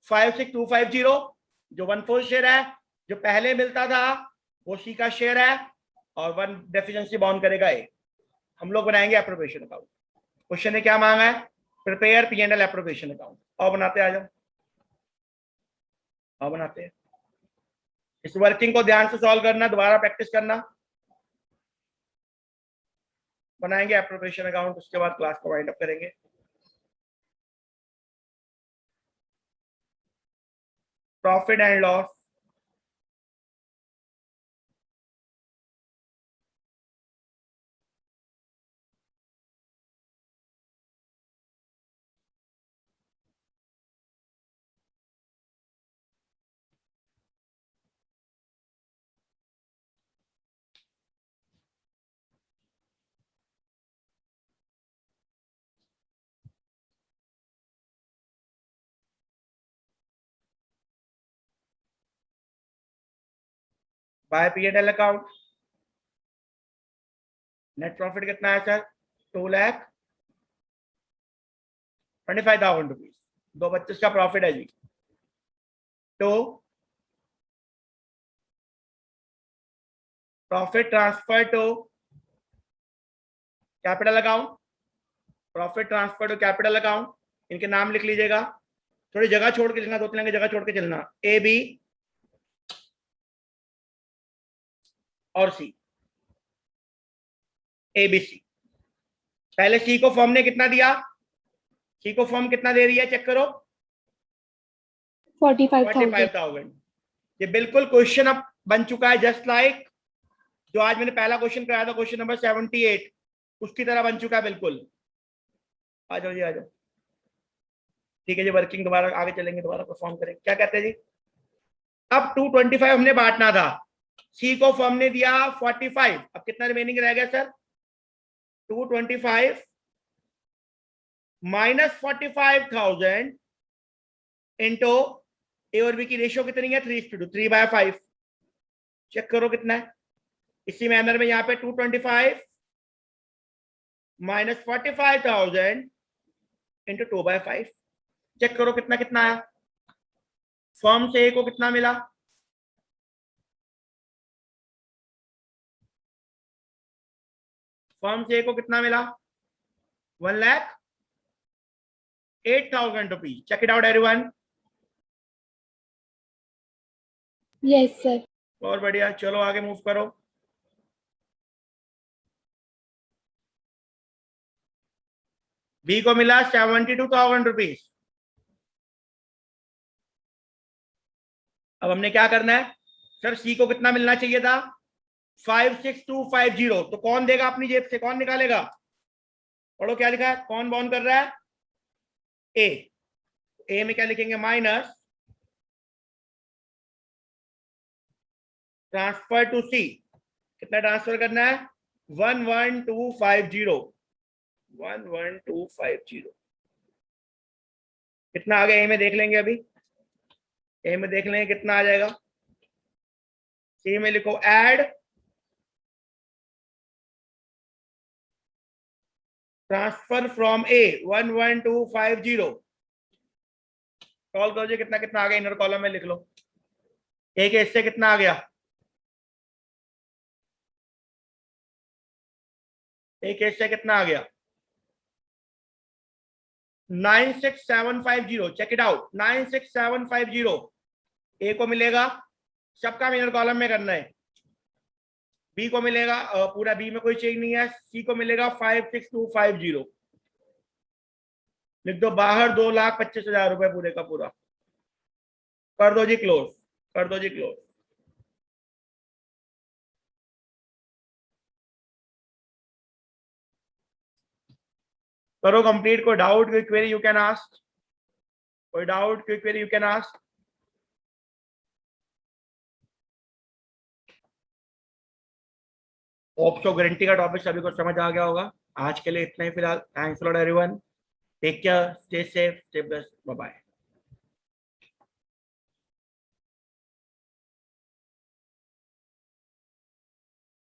56250, जो 1/4 शेयर है, जो पहले मिलता था वो सी का शेयर है, और 1 डेफिशिएंसी बॉन्ड करेगा ए। हम लोग बनाएंगे एप्रोप्रिएशन अकाउंट। क्वेश्चन ने क्या मांगा है, प्रिपेयर P&L एप्रोप्रिएशन अकाउंट, और बनाते आ जाओ, और बनाते हैं। इस वर्किंग को ध्यान से सॉल्व करना, दोबारा प्रैक्टिस करना, बनाएंगे एप्रोप्रिएशन अकाउंट, उसके बाद क्लास को वाइंड अप करेंगे। Profit and loss, by P&L account. Net profit कितना है सर, 2,25,000 रुपीज, 225 का प्रॉफिट है जी। तो profit transfer to capital account, profit transfer to capital account, इनके नाम लिख लीजिएगा, थोड़ी जगह छोड़ के चलना, 2-3 जगह छोड़ के चलना, ए बी और सी, ABC। पहले सी को फर्म ने कितना दिया, सी को फर्म कितना दे रही है, चेक करो, 45,000। ये बिल्कुल क्वेश्चन अब बन चुका है, जस्ट लाइक जो आज मैंने पहला क्वेश्चन कराया था, क्वेश्चन नंबर 78, उसकी तरह बन चुका है बिल्कुल। आ जाओ जी, आ जाओ। ठीक है जी, वर्किंग दोबारा आगे चलेंगे, दोबारा परफॉर्म करेंगे। क्या कहते हैं जी, अब 225 हमने बांटना था, सी को फर्म ने दिया 45, अब कितना रिमेनिंग रह गया सर, 225 माइनस 45,000 इंटू ए और बी की रेशियो कितनी है, 3:2, 3/5। चेक करो कितना है, इसी मैनर में यहाँ पे 225 माइनस 45,000 इंटू 2/5, चेक करो कितना कितना आया, फर्म से ए को कितना मिला, फर्म से ए को कितना मिला, 1,08,000 rupees. Check it out everyone. Yes, sir. और बढ़िया, चलो आगे मूव करो। बी को मिला 72,000 रुपीज। अब हमने क्या करना है सर, सी को कितना मिलना चाहिए था, 56250, तो कौन देगा अपनी जेब से, कौन निकालेगा? पढ़ो क्या लिखा है, कौन बॉन्ड कर रहा है? ए में क्या लिखेंगे? माइनस ट्रांसफर टू सी, कितना ट्रांसफर करना है? 11250, 11250 कितना आ गया? ए में देख लेंगे, अभी ए में देख लेंगे कितना आ जाएगा। सी में लिखो add transfer from A 11250, solve करो जी, कितना कितना आ गया, इनर कॉलम में लिख लो। ए के हिस्से कितना आ गया? ए के हिस्से कितना आ गया? 96750, चेक इट आउट, 96750 ए को मिलेगा, सबका इनर कॉलम में करना है। बी को मिलेगा, पूरा बी में कोई चेंज नहीं है। सी को मिलेगा 56250, लिख दो बाहर 2,25,000 रुपए पूरे का पूरा। कर दो जी क्लोज, कर दो जी क्लोज। करो कंप्लीट। कोई डाउट, कोई क्वेरी यू कैन आस्क, कोई डाउट, कोई क्वेरी यू कैन आस्क। ऑप्शो गारंटी का टॉपिक सभी को समझ आ गया होगा। आज के लिए इतना ही फिलहाल। Thanks lot everyone, take care, stay safe, stay blessed, bye bye.